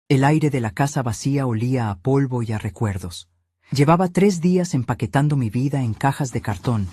El aire de la casa vacía olía a polvo y a recuerdos. Llevaba 3 días empaquetando mi vida en cajas de cartón,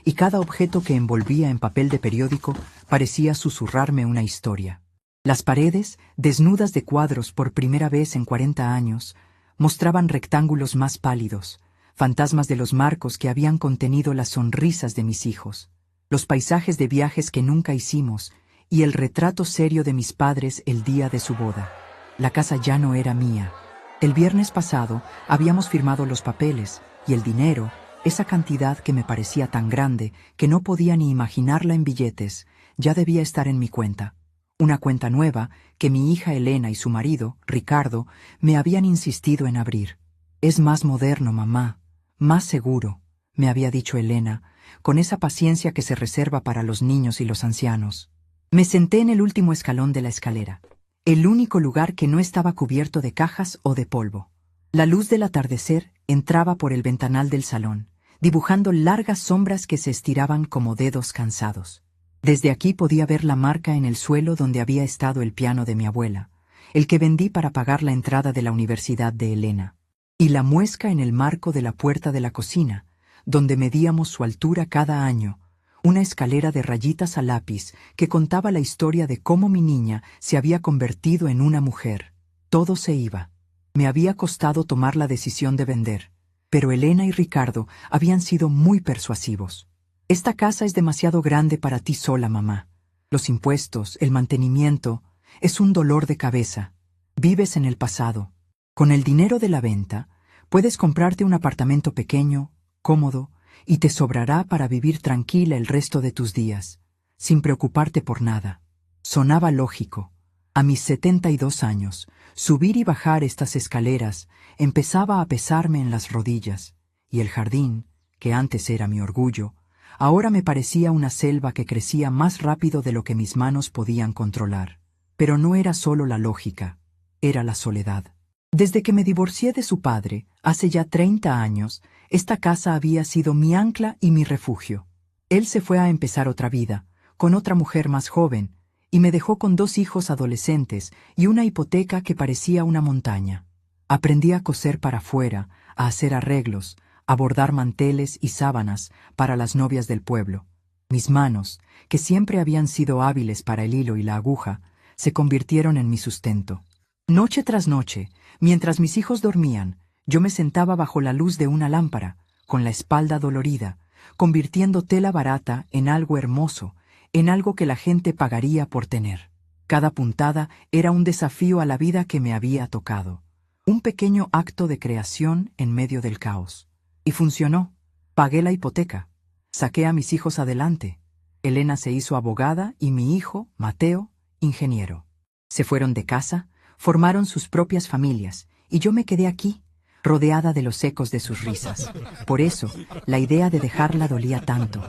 y cada objeto que envolvía en papel de periódico parecía susurrarme una historia. Las paredes, desnudas de cuadros por primera vez en 40 años, mostraban rectángulos más pálidos, fantasmas de los marcos que habían contenido las sonrisas de mis hijos, los paisajes de viajes que nunca hicimos y el retrato serio de mis padres el día de su boda. La casa ya no era mía. El viernes pasado habíamos firmado los papeles y el dinero, esa cantidad que me parecía tan grande que no podía ni imaginarla en billetes, ya debía estar en mi cuenta. Una cuenta nueva que mi hija Elena y su marido, Ricardo, me habían insistido en abrir. «Es más moderno, mamá, más seguro», me había dicho Elena, con esa paciencia que se reserva para los niños y los ancianos. Me senté en el último escalón de la escalera, el único lugar que no estaba cubierto de cajas o de polvo. La luz del atardecer entraba por el ventanal del salón, dibujando largas sombras que se estiraban como dedos cansados. Desde aquí podía ver la marca en el suelo donde había estado el piano de mi abuela, el que vendí para pagar la entrada de la universidad de Elena, y la muesca en el marco de la puerta de la cocina, donde medíamos su altura cada año, una escalera de rayitas a lápiz que contaba la historia de cómo mi niña se había convertido en una mujer. Todo se iba. Me había costado tomar la decisión de vender, pero Elena y Ricardo habían sido muy persuasivos. «Esta casa es demasiado grande para ti sola, mamá. Los impuestos, el mantenimiento, es un dolor de cabeza. Vives en el pasado. Con el dinero de la venta, puedes comprarte un apartamento pequeño, cómodo, y te sobrará para vivir tranquila el resto de tus días, sin preocuparte por nada». Sonaba lógico. A mis 72 años, subir y bajar estas escaleras empezaba a pesarme en las rodillas, y el jardín, que antes era mi orgullo, ahora me parecía una selva que crecía más rápido de lo que mis manos podían controlar. Pero no era solo la lógica, era la soledad. Desde que me divorcié de su padre, hace ya 30 años, esta casa había sido mi ancla y mi refugio. Él se fue a empezar otra vida, con otra mujer más joven, y me dejó con 2 hijos adolescentes y una hipoteca que parecía una montaña. Aprendí a coser para afuera, a hacer arreglos, a bordar manteles y sábanas para las novias del pueblo. Mis manos, que siempre habían sido hábiles para el hilo y la aguja, se convirtieron en mi sustento. Noche tras noche, mientras mis hijos dormían, yo me sentaba bajo la luz de una lámpara, con la espalda dolorida, convirtiendo tela barata en algo hermoso, en algo que la gente pagaría por tener. Cada puntada era un desafío a la vida que me había tocado. Un pequeño acto de creación en medio del caos. Y funcionó. Pagué la hipoteca. Saqué a mis hijos adelante. Elena se hizo abogada y mi hijo, Mateo, ingeniero. Se fueron de casa, formaron sus propias familias, y yo me quedé aquí, rodeada de los ecos de sus risas. Por eso, la idea de dejarla dolía tanto.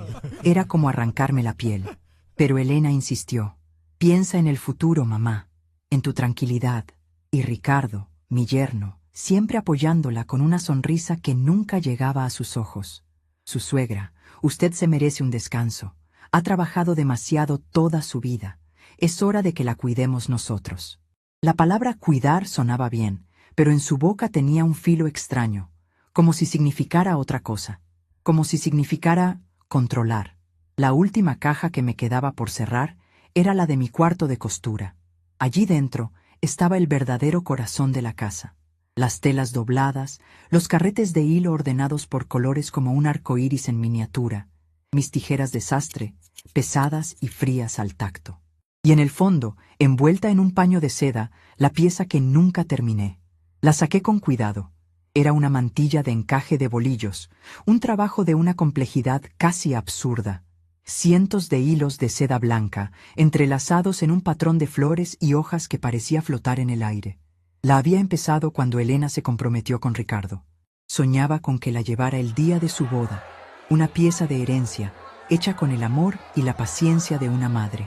Era como arrancarme la piel. Pero Elena insistió. «Piensa en el futuro, mamá, en tu tranquilidad». Y Ricardo, mi yerno, siempre apoyándola con una sonrisa que nunca llegaba a sus ojos. «Su suegra, usted se merece un descanso. Ha trabajado demasiado toda su vida. Es hora de que la cuidemos nosotros». La palabra cuidar sonaba bien, pero en su boca tenía un filo extraño, como si significara otra cosa, como si significara controlar. La última caja que me quedaba por cerrar era la de mi cuarto de costura. Allí dentro estaba el verdadero corazón de la casa. Las telas dobladas, los carretes de hilo ordenados por colores como un arco iris en miniatura, mis tijeras de sastre, pesadas y frías al tacto. Y en el fondo, envuelta en un paño de seda, la pieza que nunca terminé. La saqué con cuidado. Era una mantilla de encaje de bolillos, un trabajo de una complejidad casi absurda. Cientos de hilos de seda blanca, entrelazados en un patrón de flores y hojas que parecía flotar en el aire. La había empezado cuando Elena se comprometió con Ricardo. Soñaba con que la llevara el día de su boda, una pieza de herencia, hecha con el amor y la paciencia de una madre.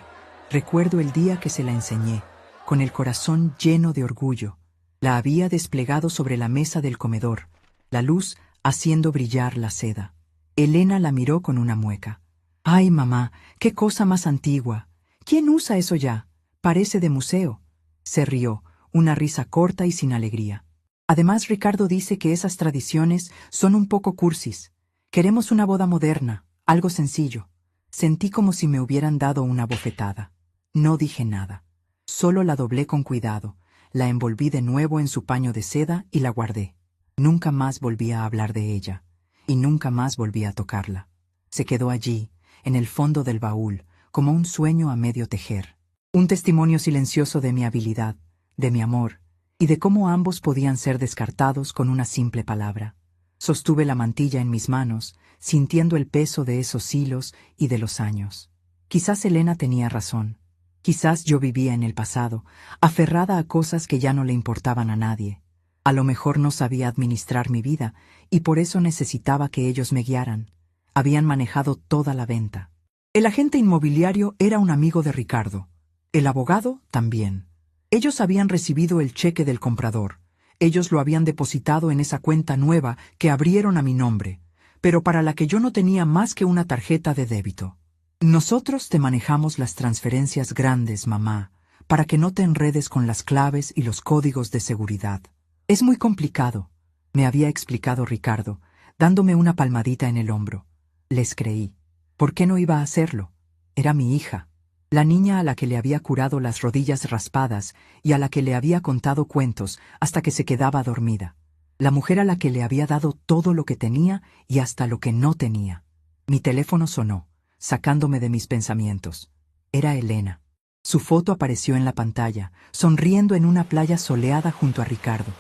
Recuerdo el día que se la enseñé, con el corazón lleno de orgullo. La había desplegado sobre la mesa del comedor, la luz haciendo brillar la seda. Elena la miró con una mueca. «Ay, mamá, qué cosa más antigua. ¿Quién usa eso ya? Parece de museo». Se rió, una risa corta y sin alegría. Además, Ricardo dice que esas tradiciones son un poco cursis. Queremos una boda moderna, algo sencillo. Sentí como si me hubieran dado una bofetada. No dije nada. Solo la doblé con cuidado, la envolví de nuevo en su paño de seda y la guardé. Nunca más volví a hablar de ella, y nunca más volví a tocarla. Se quedó allí, en el fondo del baúl, como un sueño a medio tejer. Un testimonio silencioso de mi habilidad, de mi amor, y de cómo ambos podían ser descartados con una simple palabra. Sostuve la mantilla en mis manos, sintiendo el peso de esos hilos y de los años. Quizás Elena tenía razón. Quizás yo vivía en el pasado, aferrada a cosas que ya no le importaban a nadie. A lo mejor no sabía administrar mi vida, y por eso necesitaba que ellos me guiaran. Habían manejado toda la venta. El agente inmobiliario era un amigo de Ricardo. El abogado también. Ellos habían recibido el cheque del comprador. Ellos lo habían depositado en esa cuenta nueva que abrieron a mi nombre, pero para la que yo no tenía más que una tarjeta de débito. Nosotros te manejamos las transferencias grandes, mamá, para que no te enredes con las claves y los códigos de seguridad. Es muy complicado, me había explicado Ricardo, dándome una palmadita en el hombro. Les creí. ¿Por qué no iba a hacerlo? Era mi hija, la niña a la que le había curado las rodillas raspadas y a la que le había contado cuentos hasta que se quedaba dormida. La mujer a la que le había dado todo lo que tenía y hasta lo que no tenía. Mi teléfono sonó, sacándome de mis pensamientos. Era Elena. Su foto apareció en la pantalla, sonriendo en una playa soleada junto a Ricardo.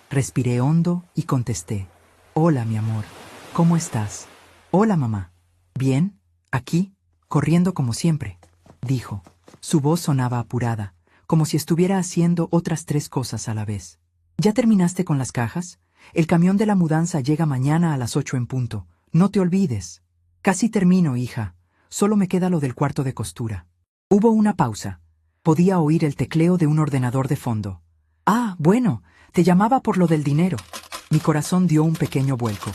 Respiré hondo y contesté. Hola, mi amor. ¿Cómo estás? Hola, mamá. Bien, aquí, corriendo como siempre, dijo. Su voz sonaba apurada, como si estuviera haciendo otras 3 cosas a la vez. ¿Ya terminaste con las cajas? El camión de la mudanza llega mañana a las 8 en punto. No te olvides. Casi termino, hija. Solo me queda lo del cuarto de costura. Hubo una pausa. Podía oír el tecleo de un ordenador de fondo. Ah, bueno, te llamaba por lo del dinero. Mi corazón dio un pequeño vuelco.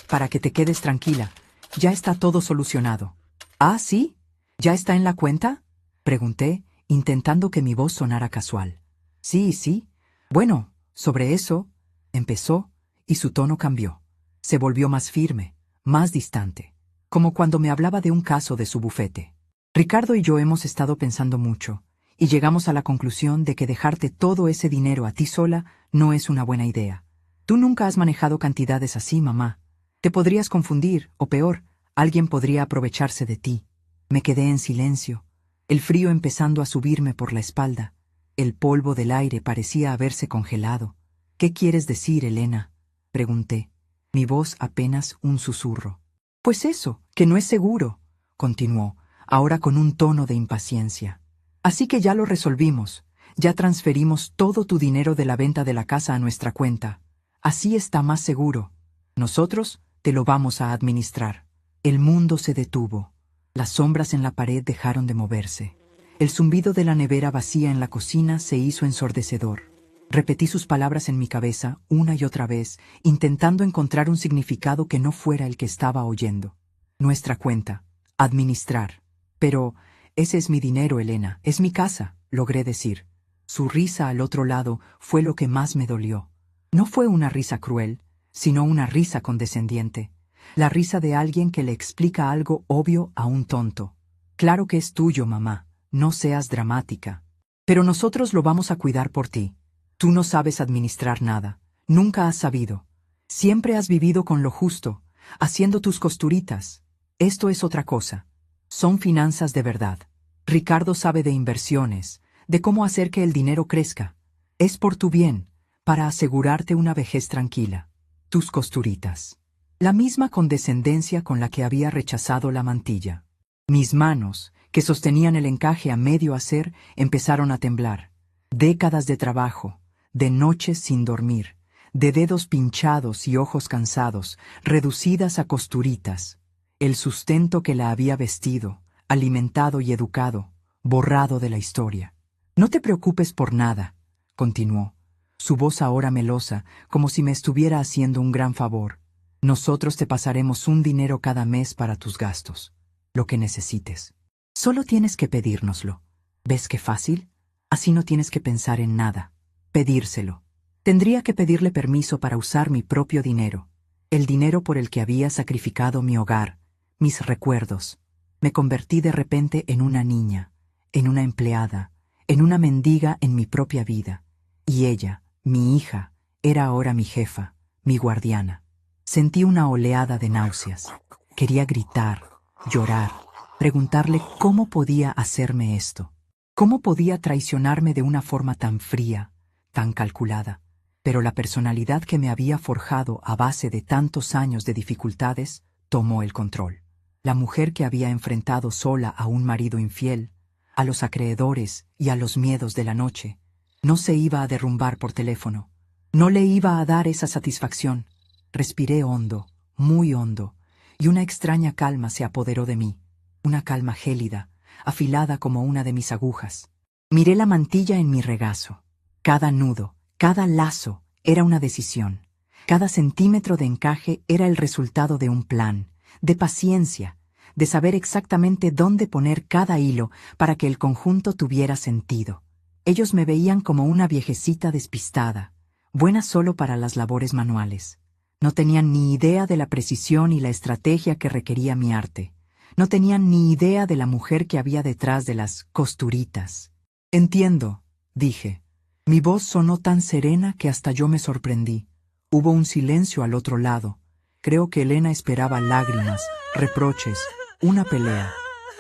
Para que te quedes tranquila, ya está todo solucionado. ¿Ah, sí? ¿Ya está en la cuenta? Pregunté, intentando que mi voz sonara casual. Sí, sí. Bueno, sobre eso, empezó, y su tono cambió. Se volvió más firme, más distante, como cuando me hablaba de un caso de su bufete. Ricardo y yo hemos estado pensando mucho, y llegamos a la conclusión de que dejarte todo ese dinero a ti sola no es una buena idea. Tú nunca has manejado cantidades así, mamá. Te podrías confundir, o peor, alguien podría aprovecharse de ti. Me quedé en silencio, el frío empezando a subirme por la espalda. El polvo del aire parecía haberse congelado. ¿Qué quieres decir, Elena? Pregunté, mi voz apenas un susurro. Pues eso, que no es seguro, continuó, ahora con un tono de impaciencia. Así que ya lo resolvimos, ya transferimos todo tu dinero de la venta de la casa a nuestra cuenta. Así está más seguro. Nosotros te lo vamos a administrar. El mundo se detuvo. Las sombras en la pared dejaron de moverse. El zumbido de la nevera vacía en la cocina se hizo ensordecedor. Repetí sus palabras en mi cabeza una y otra vez, intentando encontrar un significado que no fuera el que estaba oyendo. Nuestra cuenta. Administrar. Pero ese es mi dinero, Elena, es mi casa, logré decir. Su risa al otro lado fue lo que más me dolió. No fue una risa cruel, sino una risa condescendiente. La risa de alguien que le explica algo obvio a un tonto. Claro que es tuyo, mamá, no seas dramática. Pero nosotros lo vamos a cuidar por ti. Tú no sabes administrar nada, nunca has sabido. Siempre has vivido con lo justo, haciendo tus costuritas. Esto es otra cosa. Son finanzas de verdad. Ricardo sabe de inversiones, de cómo hacer que el dinero crezca. Es por tu bien, para asegurarte una vejez tranquila. Tus costuritas. La misma condescendencia con la que había rechazado la mantilla. Mis manos, que sostenían el encaje a medio hacer, empezaron a temblar. Décadas de trabajo, de noches sin dormir, de dedos pinchados y ojos cansados, reducidas a costuritas. El sustento que la había vestido, alimentado y educado, borrado de la historia. No te preocupes por nada, continuó, su voz ahora melosa, como si me estuviera haciendo un gran favor. Nosotros te pasaremos un dinero cada mes para tus gastos, lo que necesites. Solo tienes que pedírnoslo. ¿Ves qué fácil? Así no tienes que pensar en nada. Pedírselo. Tendría que pedirle permiso para usar mi propio dinero, el dinero por el que había sacrificado mi hogar, mis recuerdos. Me convertí de repente en una niña, en una empleada, en una mendiga en mi propia vida. Y ella, mi hija, era ahora mi jefa, mi guardiana. Sentí una oleada de náuseas. Quería gritar, llorar, preguntarle cómo podía hacerme esto. ¿Cómo podía traicionarme de una forma tan fría, tan calculada? Pero la personalidad que me había forjado a base de tantos años de dificultades tomó el control. La mujer que había enfrentado sola a un marido infiel, a los acreedores y a los miedos de la noche, no se iba a derrumbar por teléfono. No le iba a dar esa satisfacción. Respiré hondo, muy hondo, y una extraña calma se apoderó de mí, una calma gélida, afilada como una de mis agujas. Miré la mantilla en mi regazo. Cada nudo, cada lazo era una decisión. Cada centímetro de encaje era el resultado de un plan, de paciencia, de saber exactamente dónde poner cada hilo para que el conjunto tuviera sentido. Ellos me veían como una viejecita despistada, buena solo para las labores manuales. No tenían ni idea de la precisión y la estrategia que requería mi arte. No tenían ni idea de la mujer que había detrás de las costuritas. Entiendo, dije. Mi voz sonó tan serena que hasta yo me sorprendí. Hubo un silencio al otro lado. Creo que Elena esperaba lágrimas, reproches, una pelea.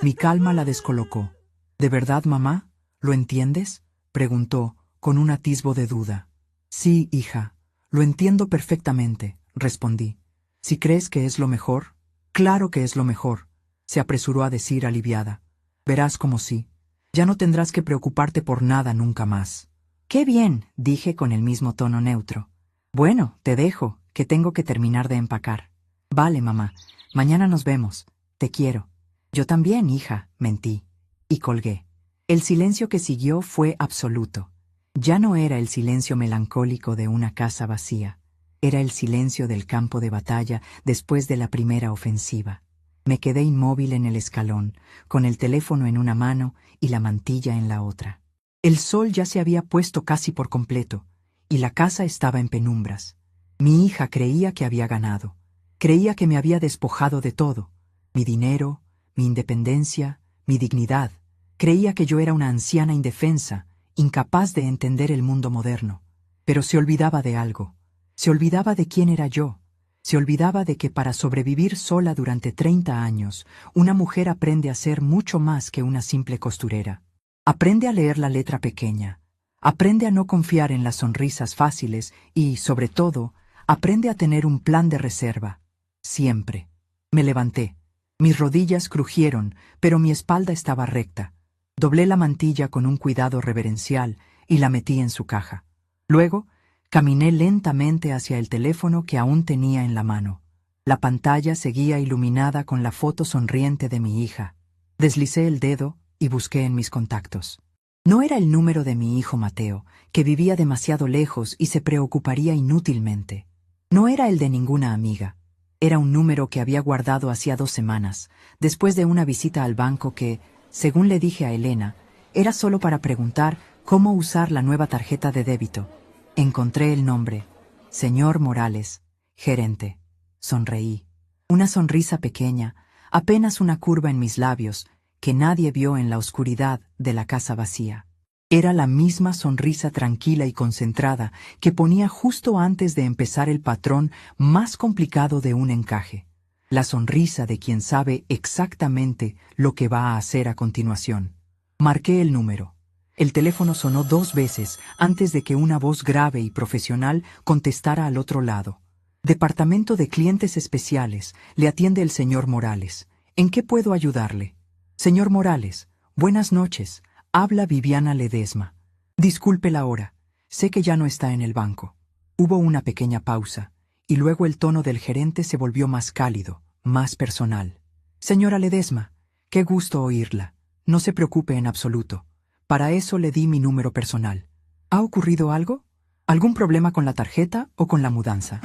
Mi calma la descolocó. ¿De verdad, mamá? ¿Lo entiendes?, preguntó, con un atisbo de duda. Sí, hija, lo entiendo perfectamente, respondí. Si crees que es lo mejor, claro que es lo mejor, se apresuró a decir aliviada. Verás como sí. Ya no tendrás que preocuparte por nada nunca más. Qué bien, dije con el mismo tono neutro. Bueno, te dejo, que tengo que terminar de empacar. Vale, mamá, mañana nos vemos. Te quiero. Yo también, hija, mentí. Y colgué. El silencio que siguió fue absoluto. Ya no era el silencio melancólico de una casa vacía. Era el silencio del campo de batalla después de la primera ofensiva. Me quedé inmóvil en el escalón, con el teléfono en una mano y la mantilla en la otra. El sol ya se había puesto casi por completo, y la casa estaba en penumbras. Mi hija creía que había ganado. Creía que me había despojado de todo. Mi dinero, mi independencia, mi dignidad. Creía que yo era una anciana indefensa, incapaz de entender el mundo moderno. Pero se olvidaba de algo. Se olvidaba de quién era yo. Se olvidaba de que para sobrevivir sola durante 30 años, una mujer aprende a ser mucho más que una simple costurera. Aprende a leer la letra pequeña. Aprende a no confiar en las sonrisas fáciles y, sobre todo, aprende a tener un plan de reserva. Siempre. Me levanté. Mis rodillas crujieron, pero mi espalda estaba recta. Doblé la mantilla con un cuidado reverencial y la metí en su caja. Luego, caminé lentamente hacia el teléfono que aún tenía en la mano. La pantalla seguía iluminada con la foto sonriente de mi hija. Deslicé el dedo y busqué en mis contactos. No era el número de mi hijo Mateo, que vivía demasiado lejos y se preocuparía inútilmente. No era el de ninguna amiga. Era un número que había guardado hacía 2 semanas, después de una visita al banco que, según le dije a Elena, era solo para preguntar cómo usar la nueva tarjeta de débito. Encontré el nombre. Señor Morales, gerente. Sonreí. Una sonrisa pequeña, apenas una curva en mis labios, que nadie vio en la oscuridad de la casa vacía. Era la misma sonrisa tranquila y concentrada que ponía justo antes de empezar el patrón más complicado de un encaje. La sonrisa de quien sabe exactamente lo que va a hacer a continuación. Marqué el número. El teléfono sonó 2 veces antes de que una voz grave y profesional contestara al otro lado. Departamento de Clientes Especiales, le atiende el señor Morales. ¿En qué puedo ayudarle? Señor Morales, buenas noches. Habla Viviana Ledesma. Disculpe la hora. Sé que ya no está en el banco. Hubo una pequeña pausa, y luego el tono del gerente se volvió más cálido, más personal. Señora Ledesma, qué gusto oírla. No se preocupe en absoluto. Para eso le di mi número personal. ¿Ha ocurrido algo? ¿Algún problema con la tarjeta o con la mudanza?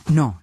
No,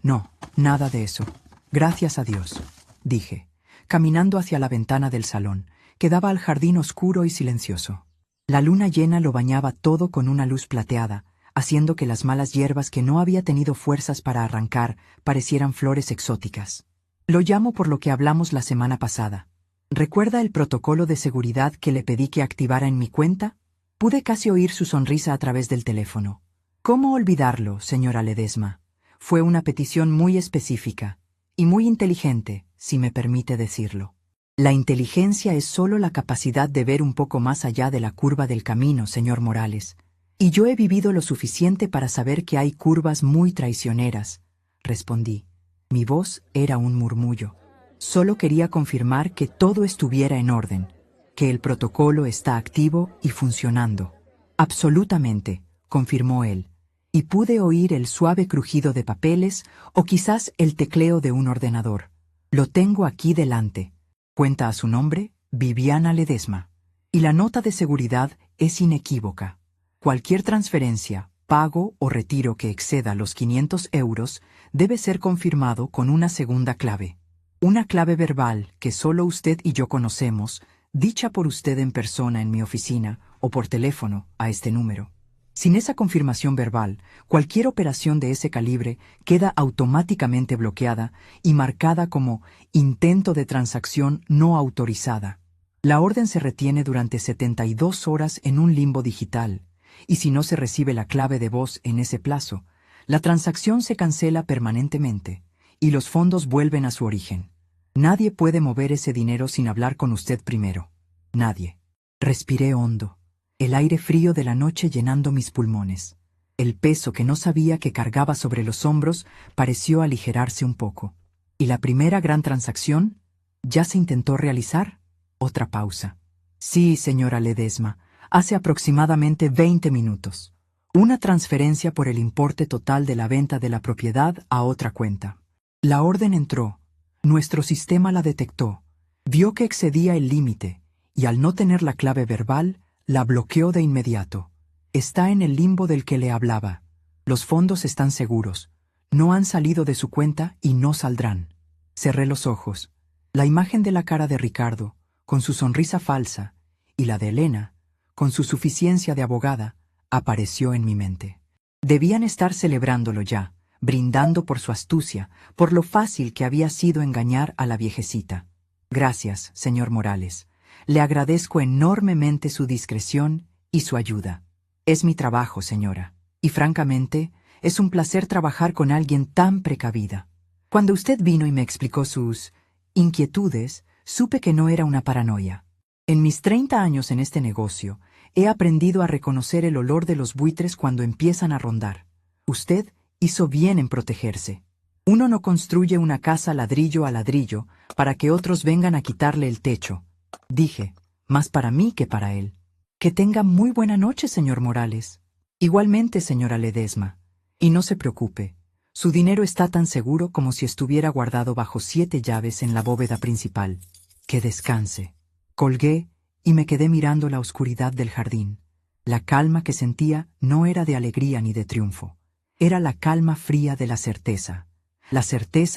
nada de eso. Gracias a Dios, dije, caminando hacia la ventana del salón, que daba al jardín oscuro y silencioso. La luna llena lo bañaba todo con una luz plateada, haciendo que las malas hierbas que no había tenido fuerzas para arrancar parecieran flores exóticas. Lo llamo por lo que hablamos la semana pasada. ¿Recuerda el protocolo de seguridad que le pedí que activara en mi cuenta? Pude casi oír su sonrisa a través del teléfono. ¿Cómo olvidarlo, señora Ledesma? Fue una petición muy específica y muy inteligente, si me permite decirlo. La inteligencia es solo la capacidad de ver un poco más allá de la curva del camino, señor Morales. Y yo he vivido lo suficiente para saber que hay curvas muy traicioneras, respondí. Mi voz era un murmullo. Solo quería confirmar que todo estuviera en orden, que el protocolo está activo y funcionando. Absolutamente, confirmó él, y pude oír el suave crujido de papeles o quizás el tecleo de un ordenador. Lo tengo aquí delante. Cuenta a su nombre, Viviana Ledesma. Y la nota de seguridad es inequívoca. Cualquier transferencia, pago o retiro que exceda los 500 euros debe ser confirmado con una segunda clave. Una clave verbal que solo usted y yo conocemos, dicha por usted en persona en mi oficina o por teléfono a este número. Sin esa confirmación verbal, cualquier operación de ese calibre queda automáticamente bloqueada y marcada como intento de transacción no autorizada. La orden se retiene durante 72 horas en un limbo digital, y si no se recibe la clave de voz en ese plazo, la transacción se cancela permanentemente y los fondos vuelven a su origen. Nadie puede mover ese dinero sin hablar con usted primero. Nadie. Respiré hondo, el aire frío de la noche llenando mis pulmones. El peso que no sabía que cargaba sobre los hombros pareció aligerarse un poco. ¿Y la primera gran transacción? ¿Ya se intentó realizar? Otra pausa. Sí, señora Ledesma, hace aproximadamente 20 minutos. Una transferencia por el importe total de la venta de la propiedad a otra cuenta. La orden entró. Nuestro sistema la detectó, vio que excedía el límite y al no tener la clave verbal, la bloqueó de inmediato. Está en el limbo del que le hablaba. Los fondos están seguros, no han salido de su cuenta y no saldrán. Cerré los ojos. La imagen de la cara de Ricardo, con su sonrisa falsa, y la de Elena, con su suficiencia de abogada, apareció en mi mente. Debían estar celebrándolo ya, brindando por su astucia, por lo fácil que había sido engañar a la viejecita. Gracias, señor Morales. Le agradezco enormemente su discreción y su ayuda. Es mi trabajo, señora, y francamente, es un placer trabajar con alguien tan precavida. Cuando usted vino y me explicó sus inquietudes, supe que no era una paranoia. En mis 30 años en este negocio, he aprendido a reconocer el olor de los buitres cuando empiezan a rondar. Usted hizo bien en protegerse. Uno no construye una casa ladrillo a ladrillo para que otros vengan a quitarle el techo. Dije, más para mí que para él. Que tenga muy buena noche, señor Morales. Igualmente, señora Ledesma. Y no se preocupe, su dinero está tan seguro como si estuviera guardado bajo 7 llaves en la bóveda principal. Que descanse. Colgué y me quedé mirando la oscuridad del jardín. La calma que sentía no era de alegría ni de triunfo. Era la calma fría de la certeza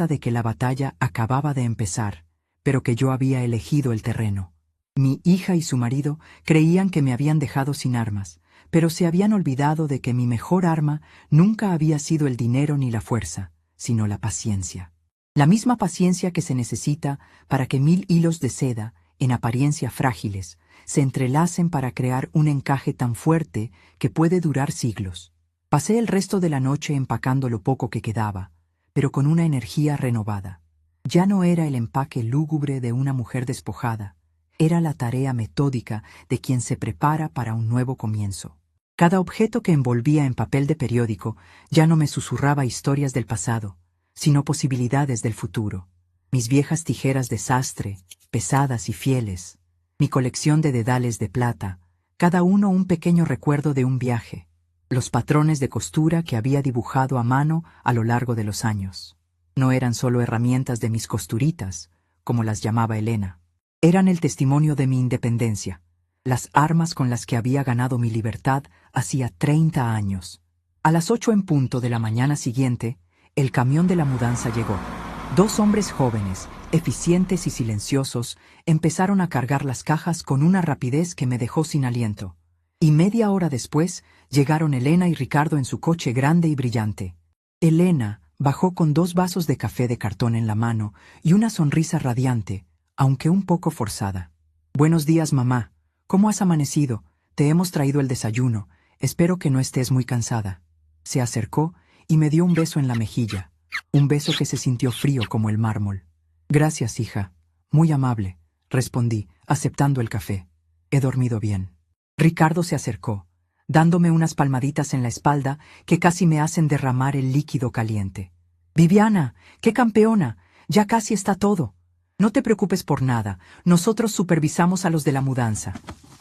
de que la batalla acababa de empezar, pero que yo había elegido el terreno. Mi hija y su marido creían que me habían dejado sin armas, pero se habían olvidado de que mi mejor arma nunca había sido el dinero ni la fuerza, sino la paciencia. La misma paciencia que se necesita para que 1000 hilos de seda, en apariencia frágiles, se entrelacen para crear un encaje tan fuerte que puede durar siglos. Pasé el resto de la noche empacando lo poco que quedaba, pero con una energía renovada. Ya no era el empaque lúgubre de una mujer despojada, era la tarea metódica de quien se prepara para un nuevo comienzo. Cada objeto que envolvía en papel de periódico ya no me susurraba historias del pasado, sino posibilidades del futuro. Mis viejas tijeras de sastre, pesadas y fieles, mi colección de dedales de plata, cada uno un pequeño recuerdo de un viaje. Los patrones de costura que había dibujado a mano a lo largo de los años. No eran solo herramientas de mis costuritas, como las llamaba Elena. Eran el testimonio de mi independencia, las armas con las que había ganado mi libertad hacía 30 años. A las 8 en punto de la mañana siguiente, el camión de la mudanza llegó. 2 hombres jóvenes, eficientes y silenciosos, empezaron a cargar las cajas con una rapidez que me dejó sin aliento. Y media hora después, llegaron Elena y Ricardo en su coche grande y brillante. Elena bajó con 2 vasos de café de cartón en la mano y una sonrisa radiante, aunque un poco forzada. «Buenos días, mamá. ¿Cómo has amanecido? Te hemos traído el desayuno. Espero que no estés muy cansada». Se acercó y me dio un beso en la mejilla, un beso que se sintió frío como el mármol. «Gracias, hija. Muy amable», respondí, aceptando el café. «He dormido bien». Ricardo se acercó, dándome unas palmaditas en la espalda que casi me hacen derramar el líquido caliente. «Viviana, qué campeona, ya casi está todo. No te preocupes por nada, nosotros supervisamos a los de la mudanza.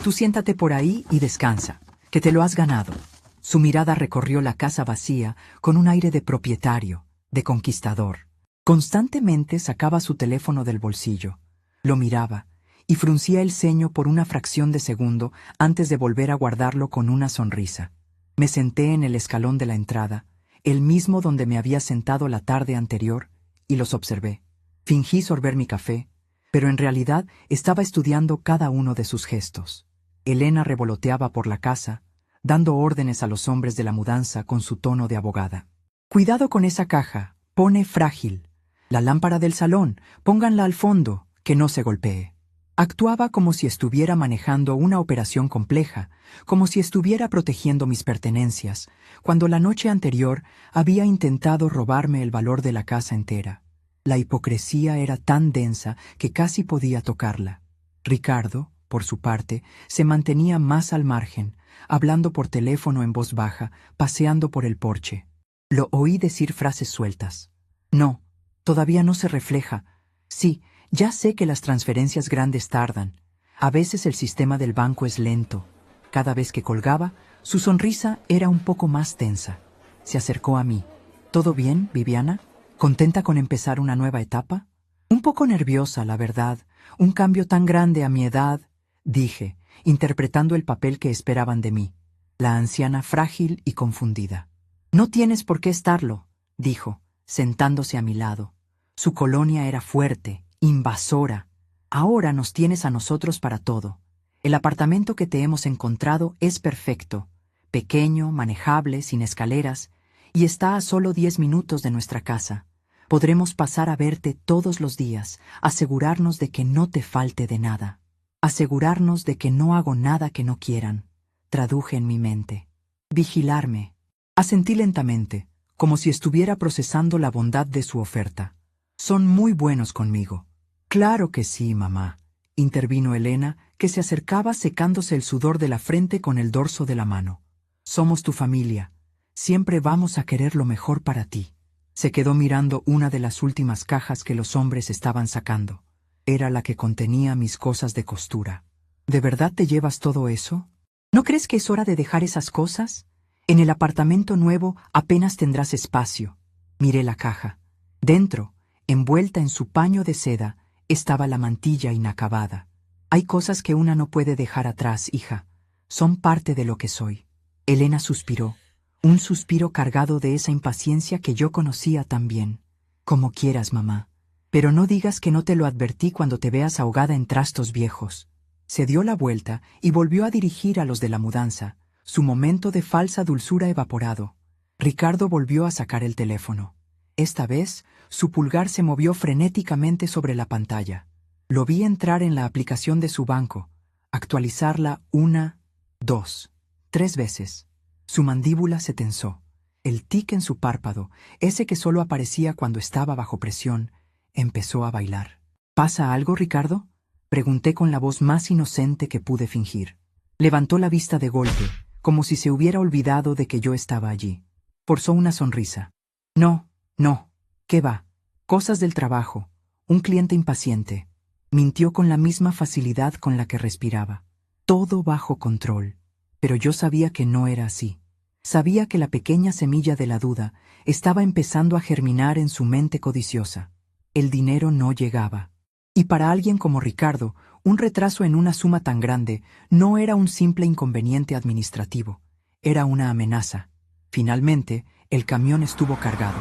Tú siéntate por ahí y descansa, que te lo has ganado». Su mirada recorrió la casa vacía con un aire de propietario, de conquistador. Constantemente sacaba su teléfono del bolsillo, lo miraba y fruncía el ceño por una fracción de segundo antes de volver a guardarlo con una sonrisa. Me senté en el escalón de la entrada, el mismo donde me había sentado la tarde anterior, y los observé. Fingí sorber mi café, pero en realidad estaba estudiando cada uno de sus gestos. Elena revoloteaba por la casa, dando órdenes a los hombres de la mudanza con su tono de abogada. «Cuidado con esa caja, pone frágil. La lámpara del salón, pónganla al fondo, que no se golpee». Actuaba como si estuviera manejando una operación compleja, como si estuviera protegiendo mis pertenencias, cuando la noche anterior había intentado robarme el valor de la casa entera. La hipocresía era tan densa que casi podía tocarla. Ricardo, por su parte, se mantenía más al margen, hablando por teléfono en voz baja, paseando por el porche. Lo oí decir frases sueltas. «No, todavía no se refleja. Sí, ya sé que las transferencias grandes tardan. A veces el sistema del banco es lento». Cada vez que colgaba, su sonrisa era un poco más tensa. Se acercó a mí. «¿Todo bien, Viviana? ¿Contenta con empezar una nueva etapa?» «Un poco nerviosa, la verdad. Un cambio tan grande a mi edad», dije, interpretando el papel que esperaban de mí. La anciana frágil y confundida. «No tienes por qué estarlo», dijo, sentándose a mi lado. Su colonia era fuerte, invasora. «Ahora nos tienes a nosotros para todo. El apartamento que te hemos encontrado es perfecto, pequeño, manejable, sin escaleras, y está a solo 10 minutos de nuestra casa. Podremos pasar a verte todos los días, asegurarnos de que no te falte de nada. Asegurarnos de que no hago nada que no quieran», traduje en mi mente. «Vigilarme». Asentí lentamente, como si estuviera procesando la bondad de su oferta. «Son muy buenos conmigo». «Claro que sí, mamá», intervino Elena, que se acercaba secándose el sudor de la frente con el dorso de la mano. «Somos tu familia. Siempre vamos a querer lo mejor para ti». Se quedó mirando una de las últimas cajas que los hombres estaban sacando. Era la que contenía mis cosas de costura. «¿De verdad te llevas todo eso? ¿No crees que es hora de dejar esas cosas? En el apartamento nuevo apenas tendrás espacio». Miré la caja. Dentro, envuelta en su paño de seda, estaba la mantilla inacabada. «Hay cosas que una no puede dejar atrás, hija. Son parte de lo que soy». Elena suspiró, un suspiro cargado de esa impaciencia que yo conocía tan bien. «Como quieras, mamá. Pero no digas que no te lo advertí cuando te veas ahogada en trastos viejos». Se dio la vuelta y volvió a dirigir a los de la mudanza, su momento de falsa dulzura evaporado. Ricardo volvió a sacar el teléfono. Esta vez, su pulgar se movió frenéticamente sobre la pantalla. Lo vi entrar en la aplicación de su banco, actualizarla 1, 2, 3 veces. Su mandíbula se tensó. El tic en su párpado, ese que solo aparecía cuando estaba bajo presión, empezó a bailar. «¿Pasa algo, Ricardo?», pregunté con la voz más inocente que pude fingir. Levantó la vista de golpe, como si se hubiera olvidado de que yo estaba allí. Forzó una sonrisa. «No, no, ¿qué va? Cosas del trabajo, un cliente impaciente». Mintió con la misma facilidad con la que respiraba. Todo bajo control. Pero yo sabía que no era así. Sabía que la pequeña semilla de la duda estaba empezando a germinar en su mente codiciosa. El dinero no llegaba. Y para alguien como Ricardo, un retraso en una suma tan grande no era un simple inconveniente administrativo. Era una amenaza. Finalmente, el camión estuvo cargado.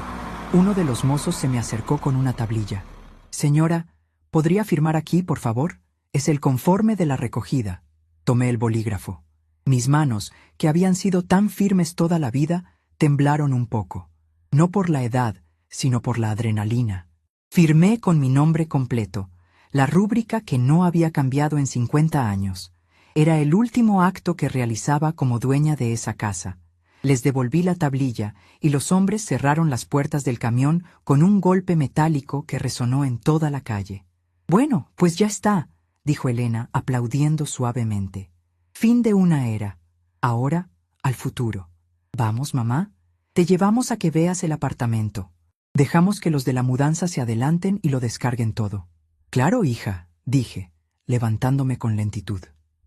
Uno de los mozos se me acercó con una tablilla. «Señora, ¿podría firmar aquí, por favor? Es el conforme de la recogida». Tomé el bolígrafo. Mis manos, que habían sido tan firmes toda la vida, temblaron un poco. No por la edad, sino por la adrenalina. Firmé con mi nombre completo, la rúbrica que no había cambiado en 50 años. Era el último acto que realizaba como dueña de esa casa. Les devolví la tablilla y los hombres cerraron las puertas del camión con un golpe metálico que resonó en toda la calle. «Bueno, pues ya está», dijo Elena, aplaudiendo suavemente. «Fin de una era. Ahora, al futuro. Vamos, mamá. Te llevamos a que veas el apartamento. Dejamos que los de la mudanza se adelanten y lo descarguen todo». «Claro, hija», dije, levantándome con lentitud.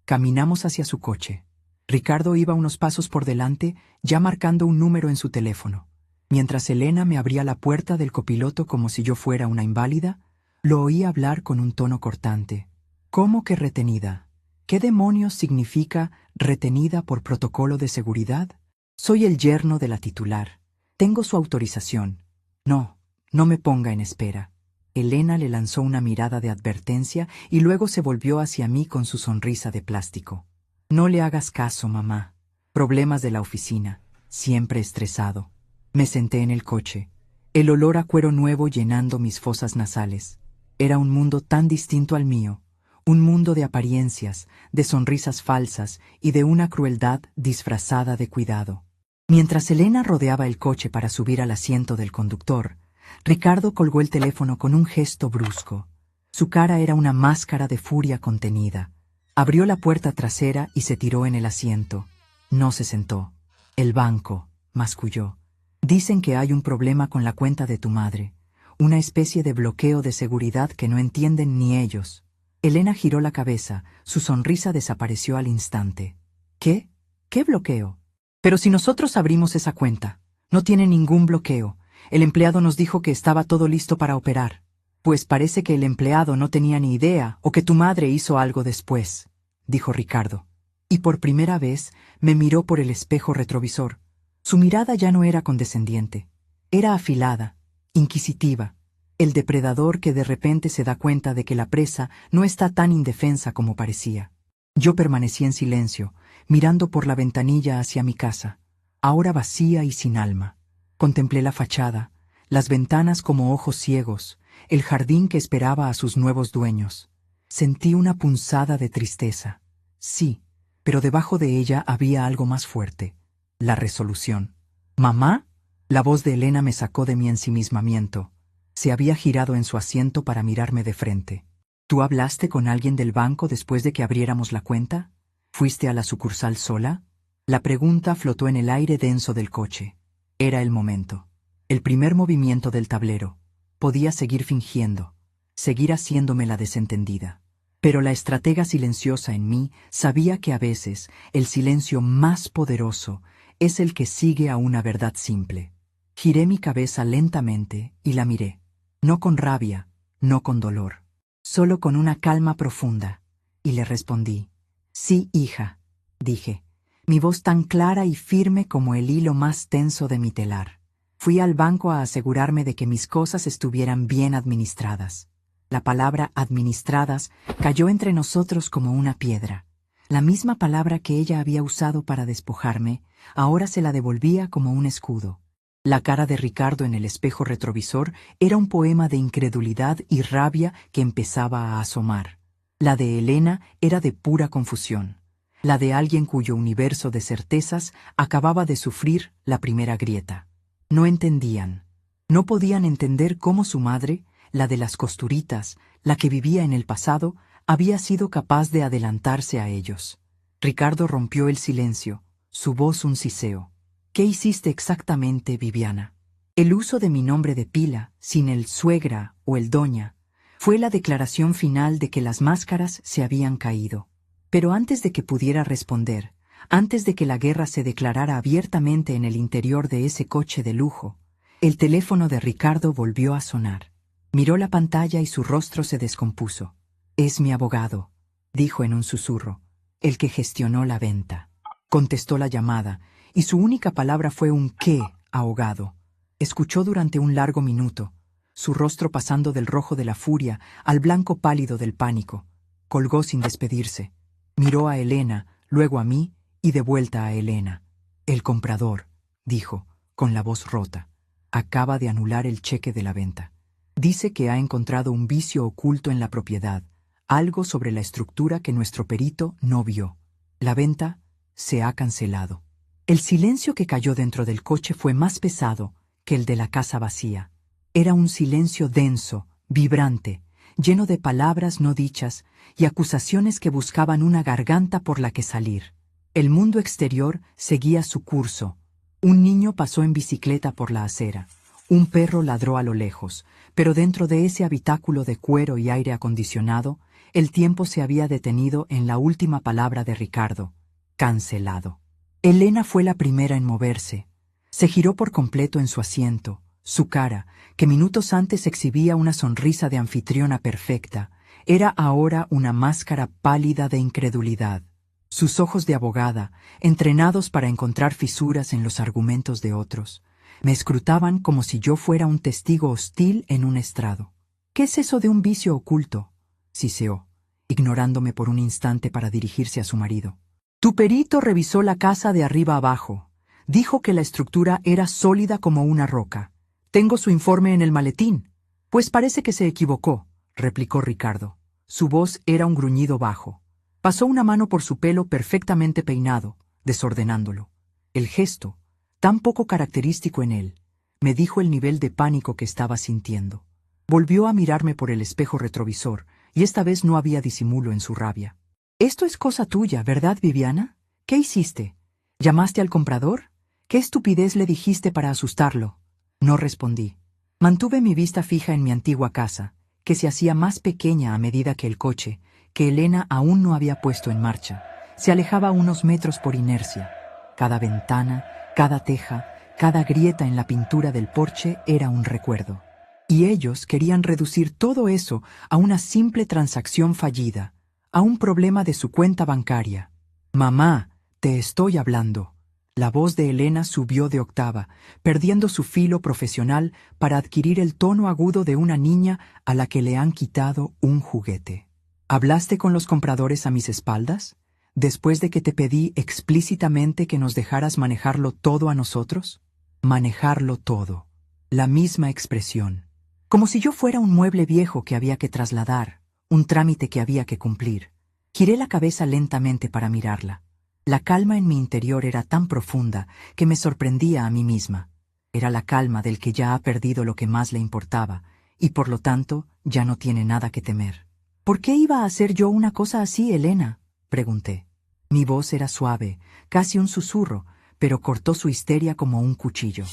Caminamos hacia su coche. Ricardo iba unos pasos por delante, ya marcando un número en su teléfono. Mientras Elena me abría la puerta del copiloto como si yo fuera una inválida, lo oí hablar con un tono cortante. «¿Cómo que retenida? ¿Qué demonios significa retenida por protocolo de seguridad? Soy el yerno de la titular. Tengo su autorización. No, no me ponga en espera». Elena le lanzó una mirada de advertencia y luego se volvió hacia mí con su sonrisa de plástico. «No le hagas caso, mamá. Problemas de la oficina. Siempre estresado». Me senté en el coche, el olor a cuero nuevo llenando mis fosas nasales. Era un mundo tan distinto al mío, un mundo de apariencias, de sonrisas falsas y de una crueldad disfrazada de cuidado. Mientras Elena rodeaba el coche para subir al asiento del conductor, Ricardo colgó el teléfono con un gesto brusco. Su cara era una máscara de furia contenida. Abrió la puerta trasera y se tiró en el asiento. No se sentó. «El banco», masculló. «Dicen que hay un problema con la cuenta de tu madre. Una especie de bloqueo de seguridad que no entienden ni ellos». Elena giró la cabeza. Su sonrisa desapareció al instante. «¿Qué? ¿Qué bloqueo? Pero si nosotros abrimos esa cuenta. No tiene ningún bloqueo. El empleado nos dijo que estaba todo listo para operar». «Pues parece que el empleado no tenía ni idea o que tu madre hizo algo después», dijo Ricardo. Y por primera vez me miró por el espejo retrovisor. Su mirada ya no era condescendiente. Era afilada, inquisitiva. El depredador que de repente se da cuenta de que la presa no está tan indefensa como parecía. Yo permanecí en silencio, mirando por la ventanilla hacia mi casa, ahora vacía y sin alma. Contemplé la fachada, las ventanas como ojos ciegos, el jardín que esperaba a sus nuevos dueños. Sentí una punzada de tristeza. Sí, pero debajo de ella había algo más fuerte: la resolución. «¿Mamá?». La voz de Elena me sacó de mi ensimismamiento. Se había girado en su asiento para mirarme de frente. «¿Tú hablaste con alguien del banco después de que abriéramos la cuenta? ¿Fuiste a la sucursal sola?». La pregunta flotó en el aire denso del coche. Era el momento. El primer movimiento del tablero. Podía seguir fingiendo, seguir haciéndome la desentendida. Pero la estratega silenciosa en mí sabía que a veces el silencio más poderoso es el que sigue a una verdad simple. Giré mi cabeza lentamente y la miré. No con rabia, no con dolor, solo con una calma profunda. Y le respondí. «Sí, hija», dije, mi voz tan clara y firme como el hilo más tenso de mi telar. Fui al banco a asegurarme de que mis cosas estuvieran bien administradas. La palabra administradas cayó entre nosotros como una piedra. La misma palabra que ella había usado para despojarme, ahora se la devolvía como un escudo. La cara de Ricardo en el espejo retrovisor era un poema de incredulidad y rabia que empezaba a asomar. La de Elena era de pura confusión. La de alguien cuyo universo de certezas acababa de sufrir la primera grieta. No entendían. No podían entender cómo su madre, la de las costuritas, la que vivía en el pasado, había sido capaz de adelantarse a ellos. Ricardo rompió el silencio, su voz un siseo. «¿Qué hiciste exactamente, Viviana?». El uso de mi nombre de pila, sin el suegra o el doña, fue la declaración final de que las máscaras se habían caído. Pero antes de que pudiera responder, antes de que la guerra se declarara abiertamente en el interior de ese coche de lujo, el teléfono de Ricardo volvió a sonar. Miró la pantalla y su rostro se descompuso. «Es mi abogado», dijo en un susurro, «el que gestionó la venta». Contestó la llamada, y su única palabra fue un «¿qué?», ahogado. Escuchó durante un largo minuto, su rostro pasando del rojo de la furia al blanco pálido del pánico. Colgó sin despedirse. Miró a Elena, luego a mí, y de vuelta a Elena. El comprador, dijo, con la voz rota, acaba de anular el cheque de la venta. Dice que ha encontrado un vicio oculto en la propiedad, algo sobre la estructura que nuestro perito no vio. La venta se ha cancelado. El silencio que cayó dentro del coche fue más pesado que el de la casa vacía. Era un silencio denso, vibrante, lleno de palabras no dichas y acusaciones que buscaban una garganta por la que salir. El mundo exterior seguía su curso. Un niño pasó en bicicleta por la acera. Un perro ladró a lo lejos, pero dentro de ese habitáculo de cuero y aire acondicionado, el tiempo se había detenido en la última palabra de Ricardo: cancelado. Elena fue la primera en moverse. Se giró por completo en su asiento. Su cara, que minutos antes exhibía una sonrisa de anfitriona perfecta, era ahora una máscara pálida de incredulidad. Sus ojos de abogada, entrenados para encontrar fisuras en los argumentos de otros, me escrutaban como si yo fuera un testigo hostil en un estrado. «¿Qué es eso de un vicio oculto?», siseó, ignorándome por un instante para dirigirse a su marido. «Tu perito revisó la casa de arriba abajo. Dijo que la estructura era sólida como una roca. Tengo su informe en el maletín». «Pues parece que se equivocó», replicó Ricardo. Su voz era un gruñido bajo. Pasó una mano por su pelo perfectamente peinado, desordenándolo. El gesto, tan poco característico en él, me dijo el nivel de pánico que estaba sintiendo. Volvió a mirarme por el espejo retrovisor, y esta vez no había disimulo en su rabia. «Esto es cosa tuya, ¿verdad, Viviana? ¿Qué hiciste? ¿Llamaste al comprador? ¿Qué estupidez le dijiste para asustarlo?» No respondí. Mantuve mi vista fija en mi antigua casa, que se hacía más pequeña a medida que el coche, que Elena aún no había puesto en marcha, se alejaba unos metros por inercia. Cada ventana, cada teja, cada grieta en la pintura del porche era un recuerdo. Y ellos querían reducir todo eso a una simple transacción fallida, a un problema de su cuenta bancaria. «Mamá, te estoy hablando». La voz de Elena subió de octava, perdiendo su filo profesional para adquirir el tono agudo de una niña a la que le han quitado un juguete. «¿Hablaste con los compradores a mis espaldas? ¿Después de que te pedí explícitamente que nos dejaras manejarlo todo a nosotros?» Manejarlo todo. La misma expresión. Como si yo fuera un mueble viejo que había que trasladar, un trámite que había que cumplir. Giré la cabeza lentamente para mirarla. La calma en mi interior era tan profunda que me sorprendía a mí misma. Era la calma del que ya ha perdido lo que más le importaba, y por lo tanto ya no tiene nada que temer. «¿Por qué iba a hacer yo una cosa así, Elena?», pregunté. Mi voz era suave, casi un susurro, pero cortó su histeria como un cuchillo.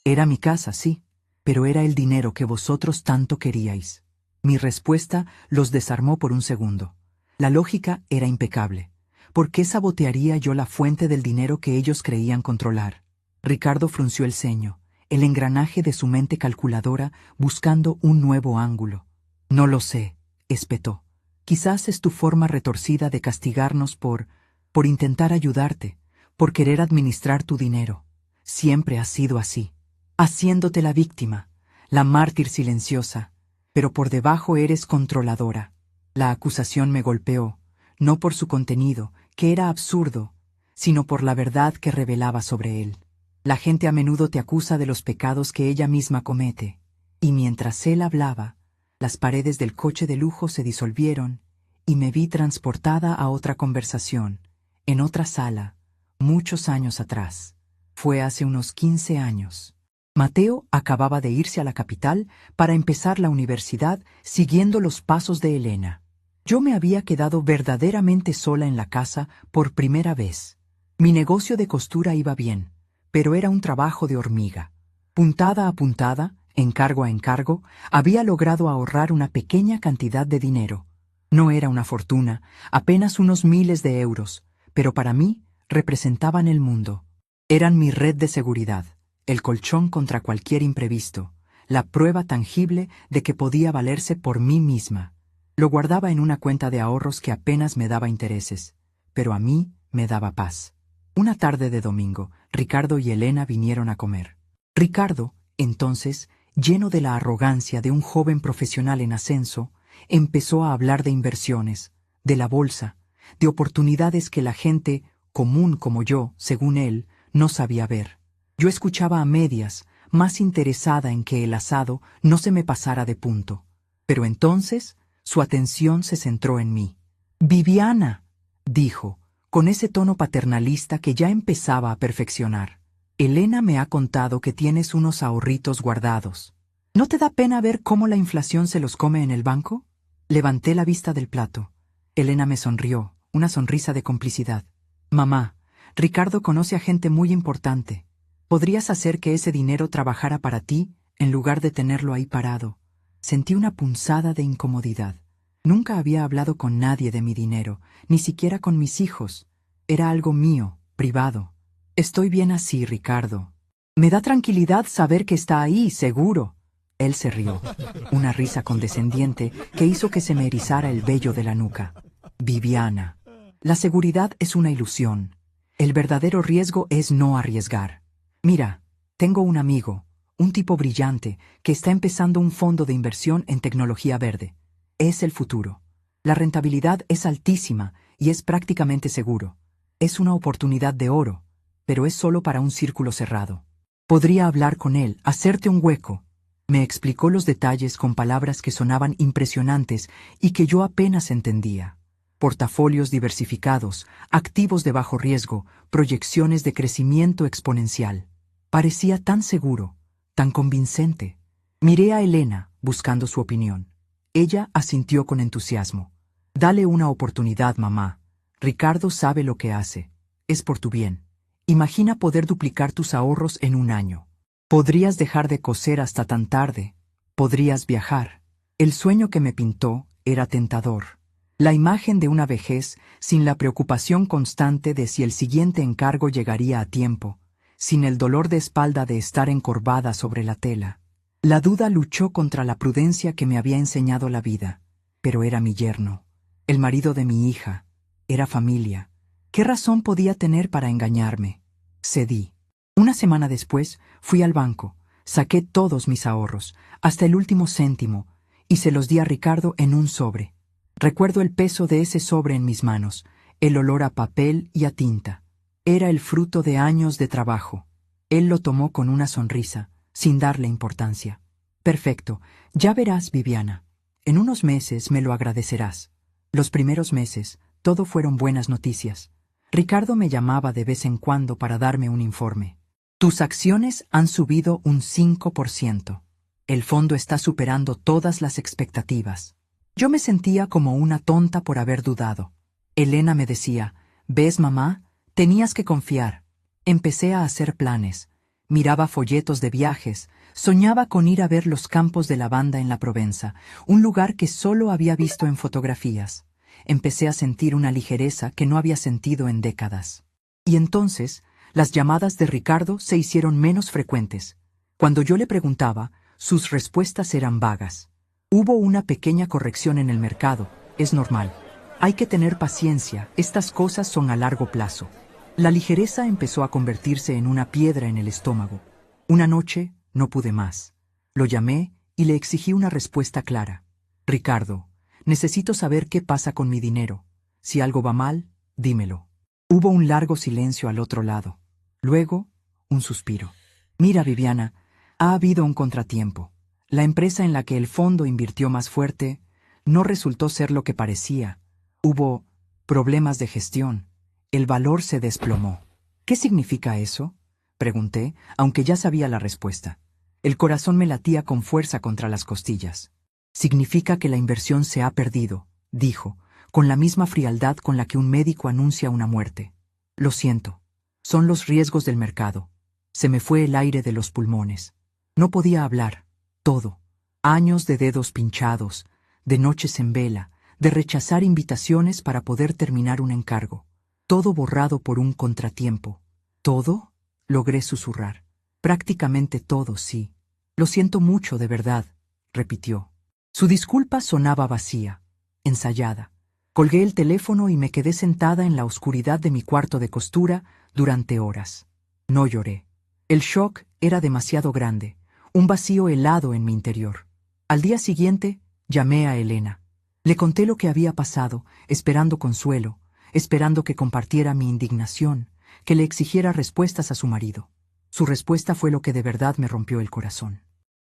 «Era mi casa, sí, pero era el dinero que vosotros tanto queríais». Mi respuesta los desarmó por un segundo. La lógica era impecable. ¿Por qué sabotearía yo la fuente del dinero que ellos creían controlar? Ricardo frunció el ceño, el engranaje de su mente calculadora buscando un nuevo ángulo. «No lo sé», espetó. «Quizás es tu forma retorcida de castigarnos por intentar ayudarte, por querer administrar tu dinero. Siempre has sido así, haciéndote la víctima, la mártir silenciosa, pero por debajo eres controladora». La acusación me golpeó, no por su contenido, que era absurdo, sino por la verdad que revelaba sobre él. La gente a menudo te acusa de los pecados que ella misma comete, y mientras él hablaba, las paredes del coche de lujo se disolvieron y me vi transportada a otra conversación, en otra sala, muchos años atrás. Fue hace unos 15 años. Mateo acababa de irse a la capital para empezar la universidad siguiendo los pasos de Elena. Yo me había quedado verdaderamente sola en la casa por primera vez. Mi negocio de costura iba bien, pero era un trabajo de hormiga. Puntada a puntada, encargo a encargo, había logrado ahorrar una pequeña cantidad de dinero. No era una fortuna, apenas unos miles de euros, pero para mí representaban el mundo. Eran mi red de seguridad, el colchón contra cualquier imprevisto, la prueba tangible de que podía valerse por mí misma. Lo guardaba en una cuenta de ahorros que apenas me daba intereses, pero a mí me daba paz. Una tarde de domingo, Ricardo y Elena vinieron a comer. Ricardo, entonces, lleno de la arrogancia de un joven profesional en ascenso, empezó a hablar de inversiones, de la bolsa, de oportunidades que la gente común como yo, según él, no sabía ver. Yo escuchaba a medias, más interesada en que el asado no se me pasara de punto. Pero entonces su atención se centró en mí. «Viviana», dijo, con ese tono paternalista que ya empezaba a perfeccionar. «Elena me ha contado que tienes unos ahorritos guardados. ¿No te da pena ver cómo la inflación se los come en el banco?» Levanté la vista del plato. Elena me sonrió, una sonrisa de complicidad. «Mamá, Ricardo conoce a gente muy importante. Podrías hacer que ese dinero trabajara para ti en lugar de tenerlo ahí parado». Sentí una punzada de incomodidad. Nunca había hablado con nadie de mi dinero, ni siquiera con mis hijos. Era algo mío, privado. «Estoy bien así, Ricardo. Me da tranquilidad saber que está ahí, seguro». Él se rió, una risa condescendiente que hizo que se me erizara el vello de la nuca. «Viviana, la seguridad es una ilusión. El verdadero riesgo es no arriesgar. Mira, tengo un amigo, un tipo brillante, que está empezando un fondo de inversión en tecnología verde. Es el futuro. La rentabilidad es altísima y es prácticamente seguro. Es una oportunidad de oro, pero es solo para un círculo cerrado. Podría hablar con él, hacerte un hueco». Me explicó los detalles con palabras que sonaban impresionantes y que yo apenas entendía. Portafolios diversificados, activos de bajo riesgo, proyecciones de crecimiento exponencial. Parecía tan seguro, tan convincente. Miré a Elena, buscando su opinión. Ella asintió con entusiasmo. «Dale una oportunidad, mamá. Ricardo sabe lo que hace. Es por tu bien. Imagina poder duplicar tus ahorros en un año. Podrías dejar de coser hasta tan tarde. Podrías viajar». El sueño que me pintó era tentador. La imagen de una vejez sin la preocupación constante de si el siguiente encargo llegaría a tiempo, sin el dolor de espalda de estar encorvada sobre la tela. La duda luchó contra la prudencia que me había enseñado la vida. Pero era mi yerno, el marido de mi hija, era familia. ¿Qué razón podía tener para engañarme? Cedí. Una semana después fui al banco, saqué todos mis ahorros, hasta el último céntimo, y se los di a Ricardo en un sobre. Recuerdo el peso de ese sobre en mis manos, el olor a papel y a tinta. Era el fruto de años de trabajo. Él lo tomó con una sonrisa, sin darle importancia. «Perfecto, ya verás, Viviana. En unos meses me lo agradecerás». Los primeros meses, todo fueron buenas noticias. Ricardo me llamaba de vez en cuando para darme un informe. «Tus acciones han subido un 5%. El fondo está superando todas las expectativas». Yo me sentía como una tonta por haber dudado. Elena me decía: «¿Ves, mamá? Tenías que confiar». Empecé a hacer planes. Miraba folletos de viajes, soñaba con ir a ver los campos de lavanda en la Provenza, un lugar que solo había visto en fotografías. Empecé a sentir una ligereza que no había sentido en décadas. Y entonces, las llamadas de Ricardo se hicieron menos frecuentes. Cuando yo le preguntaba, sus respuestas eran vagas. Hubo una pequeña corrección en el mercado, es normal. Hay que tener paciencia, estas cosas son a largo plazo. La ligereza empezó a convertirse en una piedra en el estómago. Una noche no pude más. Lo llamé y le exigí una respuesta clara. «Ricardo, necesito saber qué pasa con mi dinero. Si algo va mal, dímelo». Hubo un largo silencio al otro lado. Luego, un suspiro. «Mira, Viviana, ha habido un contratiempo. La empresa en la que el fondo invirtió más fuerte no resultó ser lo que parecía. Hubo problemas de gestión. El valor se desplomó». «¿Qué significa eso?», pregunté, aunque ya sabía la respuesta. El corazón me latía con fuerza contra las costillas. «Significa que la inversión se ha perdido», dijo, con la misma frialdad con la que un médico anuncia una muerte. «Lo siento. Son los riesgos del mercado. Se me fue el aire de los pulmones. No podía hablar. Todo. Años de dedos pinchados, de noches en vela, de rechazar invitaciones para poder terminar un encargo. Todo borrado por un contratiempo». «¿Todo?», logré susurrar. «Prácticamente todo, sí. Lo siento mucho, de verdad», repitió. Su disculpa sonaba vacía, ensayada. Colgué el teléfono y me quedé sentada en la oscuridad de mi cuarto de costura durante horas. No lloré. El shock era demasiado grande, un vacío helado en mi interior. Al día siguiente, llamé a Elena. Le conté lo que había pasado, esperando consuelo, esperando que compartiera mi indignación, que le exigiera respuestas a su marido. Su respuesta fue lo que de verdad me rompió el corazón.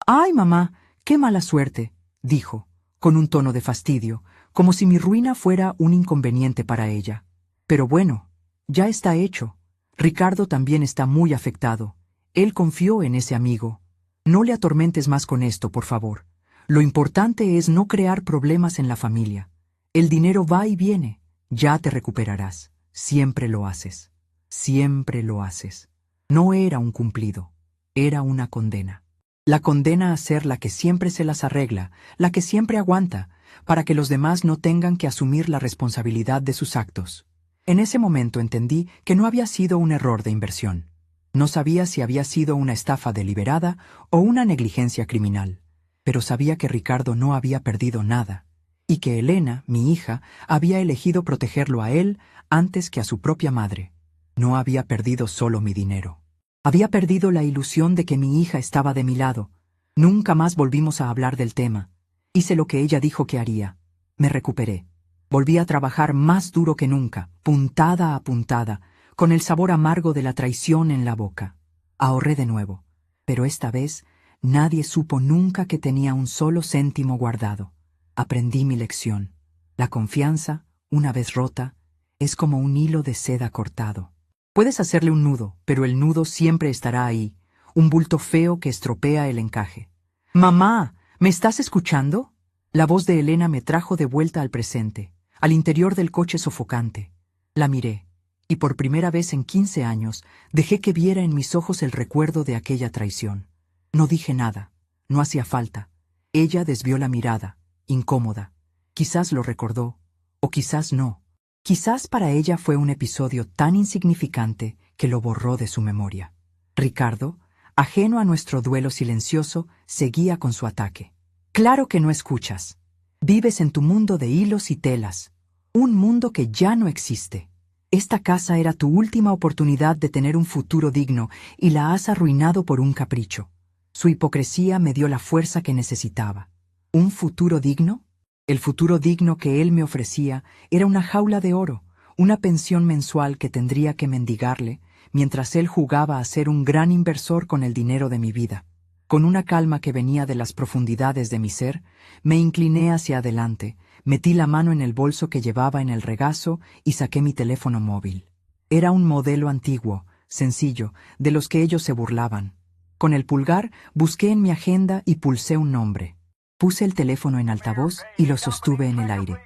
«¡Ay, mamá! ¡Qué mala suerte!», dijo, con un tono de fastidio, como si mi ruina fuera un inconveniente para ella. «Pero bueno, ya está hecho. Ricardo también está muy afectado. Él confió en ese amigo. No le atormentes más con esto, por favor. Lo importante es no crear problemas en la familia. El dinero va y viene. Ya te recuperarás. Siempre lo haces. Siempre lo haces». No era un cumplido, era una condena. La condena a ser la que siempre se las arregla, la que siempre aguanta, para que los demás no tengan que asumir la responsabilidad de sus actos. En ese momento entendí que no había sido un error de inversión. No sabía si había sido una estafa deliberada o una negligencia criminal, pero sabía que Ricardo no había perdido nada, y que Elena, mi hija, había elegido protegerlo a él antes que a su propia madre. No había perdido solo mi dinero. Había perdido la ilusión de que mi hija estaba de mi lado. Nunca más volvimos a hablar del tema. Hice lo que ella dijo que haría. Me recuperé. Volví a trabajar más duro que nunca, puntada a puntada, con el sabor amargo de la traición en la boca. Ahorré de nuevo, pero esta vez nadie supo nunca que tenía un solo céntimo guardado. Aprendí mi lección. La confianza, una vez rota, es como un hilo de seda cortado. Puedes hacerle un nudo, pero el nudo siempre estará ahí, un bulto feo que estropea el encaje. «Mamá, ¿me estás escuchando?». La voz de Elena me trajo de vuelta al presente, al interior del coche sofocante. La miré, y por primera vez en 15 años dejé que viera en mis ojos el recuerdo de aquella traición. No dije nada, no hacía falta. Ella desvió la mirada, incómoda. Quizás lo recordó, o quizás no. Quizás para ella fue un episodio tan insignificante que lo borró de su memoria. Ricardo, ajeno a nuestro duelo silencioso, seguía con su ataque. «Claro que no escuchas. Vives en tu mundo de hilos y telas, un mundo que ya no existe. Esta casa era tu última oportunidad de tener un futuro digno y la has arruinado por un capricho». Su hipocresía me dio la fuerza que necesitaba. ¿Un futuro digno? El futuro digno que él me ofrecía era una jaula de oro, una pensión mensual que tendría que mendigarle, mientras él jugaba a ser un gran inversor con el dinero de mi vida. Con una calma que venía de las profundidades de mi ser, me incliné hacia adelante, metí la mano en el bolso que llevaba en el regazo y saqué mi teléfono móvil. Era un modelo antiguo, sencillo, de los que ellos se burlaban. Con el pulgar busqué en mi agenda y pulsé un nombre. Puse el teléfono en altavoz y lo sostuve en el aire,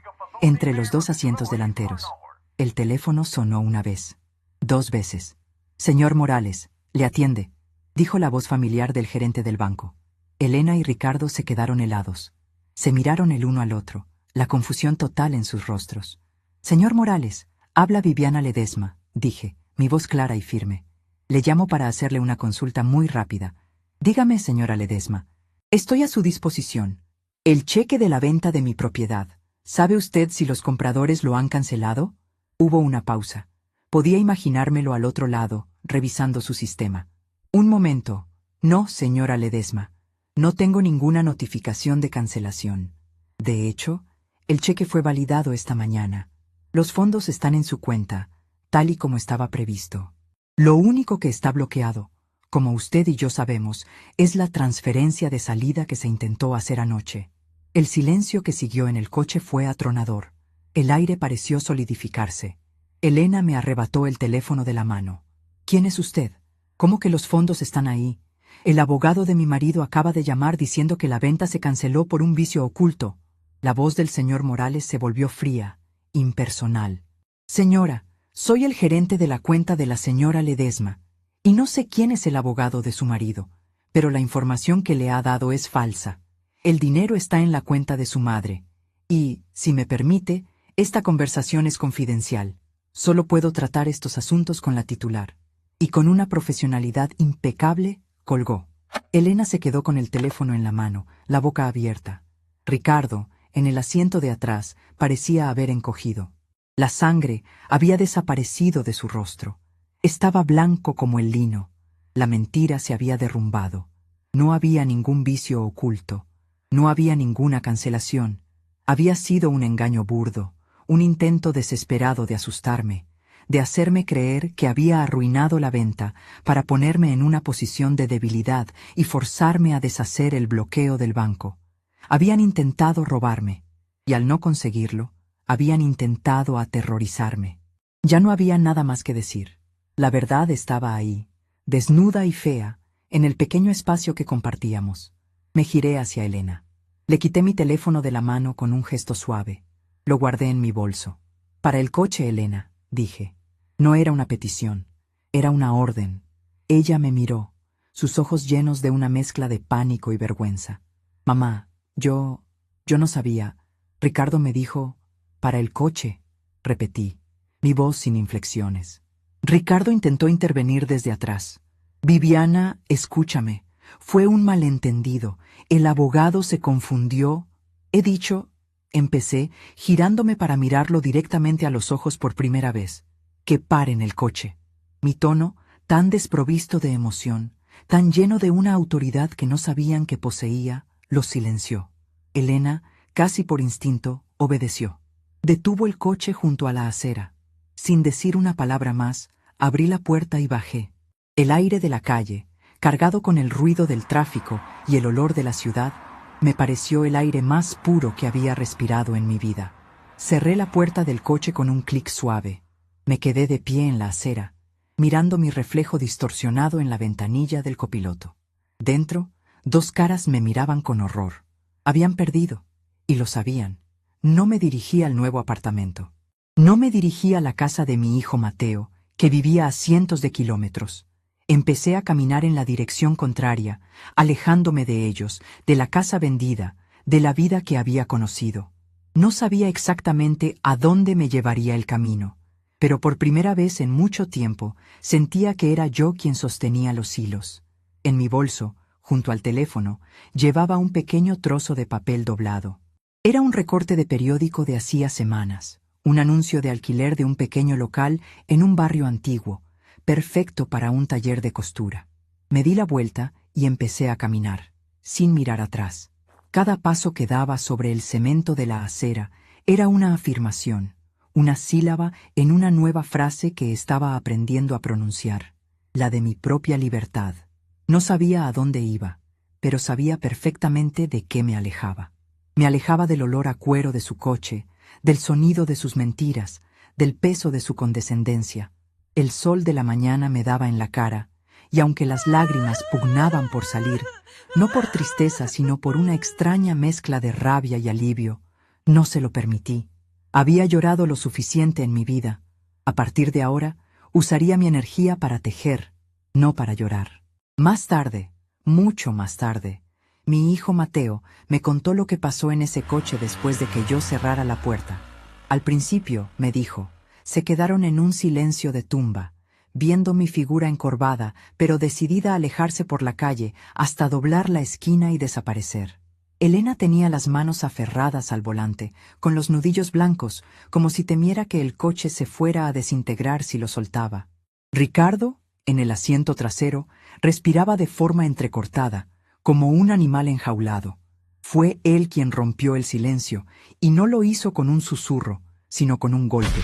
entre los dos asientos delanteros. El teléfono sonó una vez, 2 veces. «Señor Morales, le atiende», dijo la voz familiar del gerente del banco. Elena y Ricardo se quedaron helados. Se miraron el uno al otro, la confusión total en sus rostros. «Señor Morales, habla Viviana Ledesma», dije, mi voz clara y firme. «Le llamo para hacerle una consulta muy rápida. Dígame, señora Ledesma, estoy a su disposición. El cheque de la venta de mi propiedad. ¿Sabe usted si los compradores lo han cancelado?». Hubo una pausa. Podía imaginármelo al otro lado, revisando su sistema. «Un momento. No, señora Ledesma. No tengo ninguna notificación de cancelación. De hecho, el cheque fue validado esta mañana. Los fondos están en su cuenta, tal y como estaba previsto. Lo único que está bloqueado, como usted y yo sabemos, es la transferencia de salida que se intentó hacer anoche». El silencio que siguió en el coche fue atronador. El aire pareció solidificarse. Elena me arrebató el teléfono de la mano. «¿Quién es usted? ¿Cómo que los fondos están ahí? El abogado de mi marido acaba de llamar diciendo que la venta se canceló por un vicio oculto». La voz del señor Morales se volvió fría, impersonal. «Señora, soy el gerente de la cuenta de la señora Ledesma, y no sé quién es el abogado de su marido, pero la información que le ha dado es falsa. El dinero está en la cuenta de su madre, y, si me permite, esta conversación es confidencial. Solo puedo tratar estos asuntos con la titular». Y con una profesionalidad impecable, colgó. Elena se quedó con el teléfono en la mano, la boca abierta. Ricardo, en el asiento de atrás, parecía haber encogido. La sangre había desaparecido de su rostro. Estaba blanco como el lino. La mentira se había derrumbado. No había ningún vicio oculto. No había ninguna cancelación. Había sido un engaño burdo, un intento desesperado de asustarme, de hacerme creer que había arruinado la venta para ponerme en una posición de debilidad y forzarme a deshacer el bloqueo del banco. Habían intentado robarme, y al no conseguirlo, habían intentado aterrorizarme. Ya no había nada más que decir. La verdad estaba ahí, desnuda y fea, en el pequeño espacio que compartíamos. Me giré hacia Elena. Le quité mi teléfono de la mano con un gesto suave. Lo guardé en mi bolso. Para el coche, Elena, dije. No era una petición, era una orden. Ella me miró, sus ojos llenos de una mezcla de pánico y vergüenza. Mamá, yo no sabía. Ricardo me dijo, para el coche, repetí, mi voz sin inflexiones. Ricardo intentó intervenir desde atrás. Viviana, escúchame. Fue un malentendido. El abogado se confundió. He dicho, empecé, girándome para mirarlo directamente a los ojos por primera vez. Que paren el coche. Mi tono, tan desprovisto de emoción, tan lleno de una autoridad que no sabían que poseía, los silenció. Elena, casi por instinto, obedeció. Detuvo el coche junto a la acera. Sin decir una palabra más, abrí la puerta y bajé. El aire de la calle, cargado con el ruido del tráfico y el olor de la ciudad, me pareció el aire más puro que había respirado en mi vida. Cerré la puerta del coche con un clic suave. Me quedé de pie en la acera, mirando mi reflejo distorsionado en la ventanilla del copiloto. Dentro, dos caras me miraban con horror. Habían perdido, y lo sabían. No me dirigí al nuevo apartamento. No me dirigí a la casa de mi hijo Mateo, que vivía a cientos de kilómetros. Empecé a caminar en la dirección contraria, alejándome de ellos, de la casa vendida, de la vida que había conocido. No sabía exactamente a dónde me llevaría el camino, pero por primera vez en mucho tiempo sentía que era yo quien sostenía los hilos. En mi bolso, junto al teléfono, llevaba un pequeño trozo de papel doblado. Era un recorte de periódico de hacía semanas, un anuncio de alquiler de un pequeño local en un barrio antiguo, perfecto para un taller de costura. Me di la vuelta y empecé a caminar, sin mirar atrás. Cada paso que daba sobre el cemento de la acera era una afirmación, una sílaba en una nueva frase que estaba aprendiendo a pronunciar, la de mi propia libertad. No sabía a dónde iba, pero sabía perfectamente de qué me alejaba. Me alejaba del olor a cuero de su coche, del sonido de sus mentiras, del peso de su condescendencia. El sol de la mañana me daba en la cara, y aunque las lágrimas pugnaban por salir, no por tristeza sino por una extraña mezcla de rabia y alivio, no se lo permití. Había llorado lo suficiente en mi vida. A partir de ahora, usaría mi energía para tejer, no para llorar. Más tarde, mucho más tarde, mi hijo Mateo me contó lo que pasó en ese coche después de que yo cerrara la puerta. Al principio, me dijo, se quedaron en un silencio de tumba, viendo mi figura encorvada, pero decidida a alejarse por la calle hasta doblar la esquina y desaparecer. Elena tenía las manos aferradas al volante, con los nudillos blancos, como si temiera que el coche se fuera a desintegrar si lo soltaba. Ricardo, en el asiento trasero, respiraba de forma entrecortada, como un animal enjaulado. Fue él quien rompió el silencio, y no lo hizo con un susurro, sino con un golpe.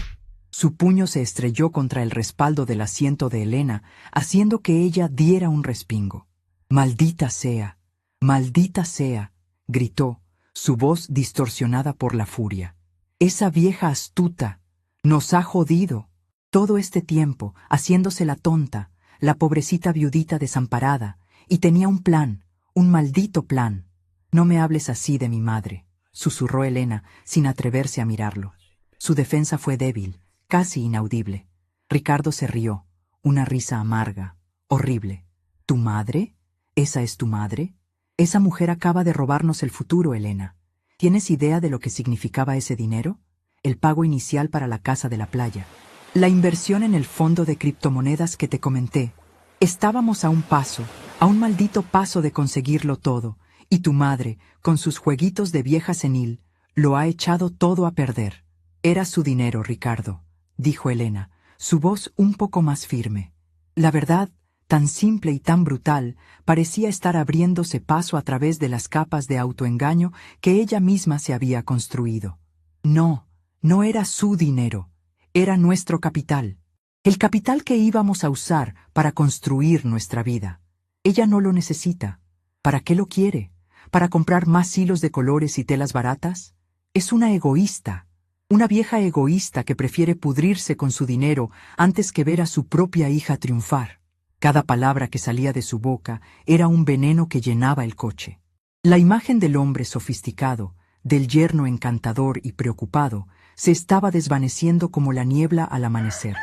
Su puño se estrelló contra el respaldo del asiento de Elena, haciendo que ella diera un respingo. «¡Maldita sea! ¡Maldita sea!», gritó, su voz distorsionada por la furia. «Esa vieja astuta nos ha jodido. Todo este tiempo, haciéndose la tonta, la pobrecita viudita desamparada, y tenía un plan, un maldito plan. No me hables así de mi madre», susurró Elena, sin atreverse a mirarlo. Su defensa fue débil, casi inaudible. Ricardo se rió, una risa amarga, horrible. «¿Tu madre? ¿Esa es tu madre? Esa mujer acaba de robarnos el futuro, Elena. ¿Tienes idea de lo que significaba ese dinero? El pago inicial para la casa de la playa. La inversión en el fondo de criptomonedas que te comenté. Estábamos a un paso, a un maldito paso de conseguirlo todo, y tu madre, con sus jueguitos de vieja senil, lo ha echado todo a perder». «Era su dinero, Ricardo», dijo Elena, su voz un poco más firme. La verdad, tan simple y tan brutal, parecía estar abriéndose paso a través de las capas de autoengaño que ella misma se había construido. «No, No era su dinero, era nuestro capital. El capital que íbamos a usar para construir nuestra vida. Ella no lo necesita. ¿Para qué lo quiere? ¿Para comprar más hilos de colores y telas baratas? Es una egoísta. Una vieja egoísta que prefiere pudrirse con su dinero antes que ver a su propia hija triunfar. Cada palabra que salía de su boca era un veneno que llenaba el coche. La imagen del hombre sofisticado, del yerno encantador y preocupado, se estaba desvaneciendo como la niebla al amanecer,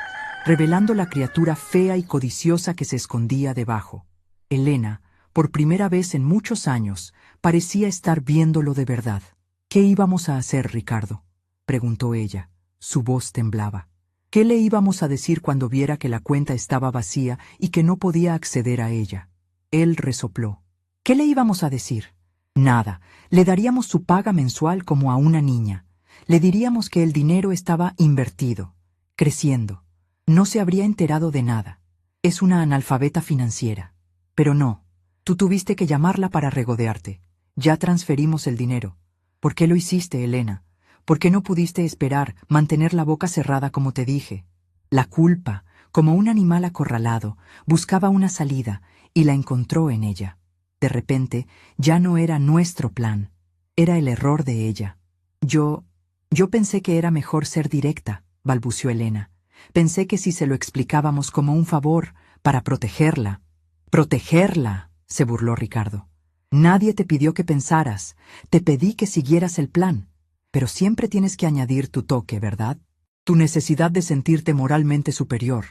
revelando la criatura fea y codiciosa que se escondía debajo. Elena, por primera vez en muchos años, parecía estar viéndolo de verdad. ¿Qué íbamos a hacer, Ricardo?, preguntó ella. Su voz temblaba. ¿Qué le íbamos a decir cuando viera que la cuenta estaba vacía y que no podía acceder a ella? Él resopló. ¿Qué le íbamos a decir? Nada. Le daríamos su paga mensual como a una niña. Le diríamos que el dinero estaba invertido, creciendo. No se habría enterado de nada. Es una analfabeta financiera. Pero no. Tú tuviste que llamarla para regodearte. Ya transferimos el dinero. ¿Por qué lo hiciste, Elena? ¿Por qué no pudiste esperar, mantener la boca cerrada como te dije? La culpa, como un animal acorralado, buscaba una salida y la encontró en ella. De repente, ya no era nuestro plan. Era el error de ella. Yo pensé que era mejor ser directa, balbució Elena. Pensé que si se lo explicábamos como un favor, para protegerla. —¡Protegerla!, se burló Ricardo. Nadie te pidió que pensaras. Te pedí que siguieras el plan. Pero siempre tienes que añadir tu toque, ¿verdad? Tu necesidad de sentirte moralmente superior.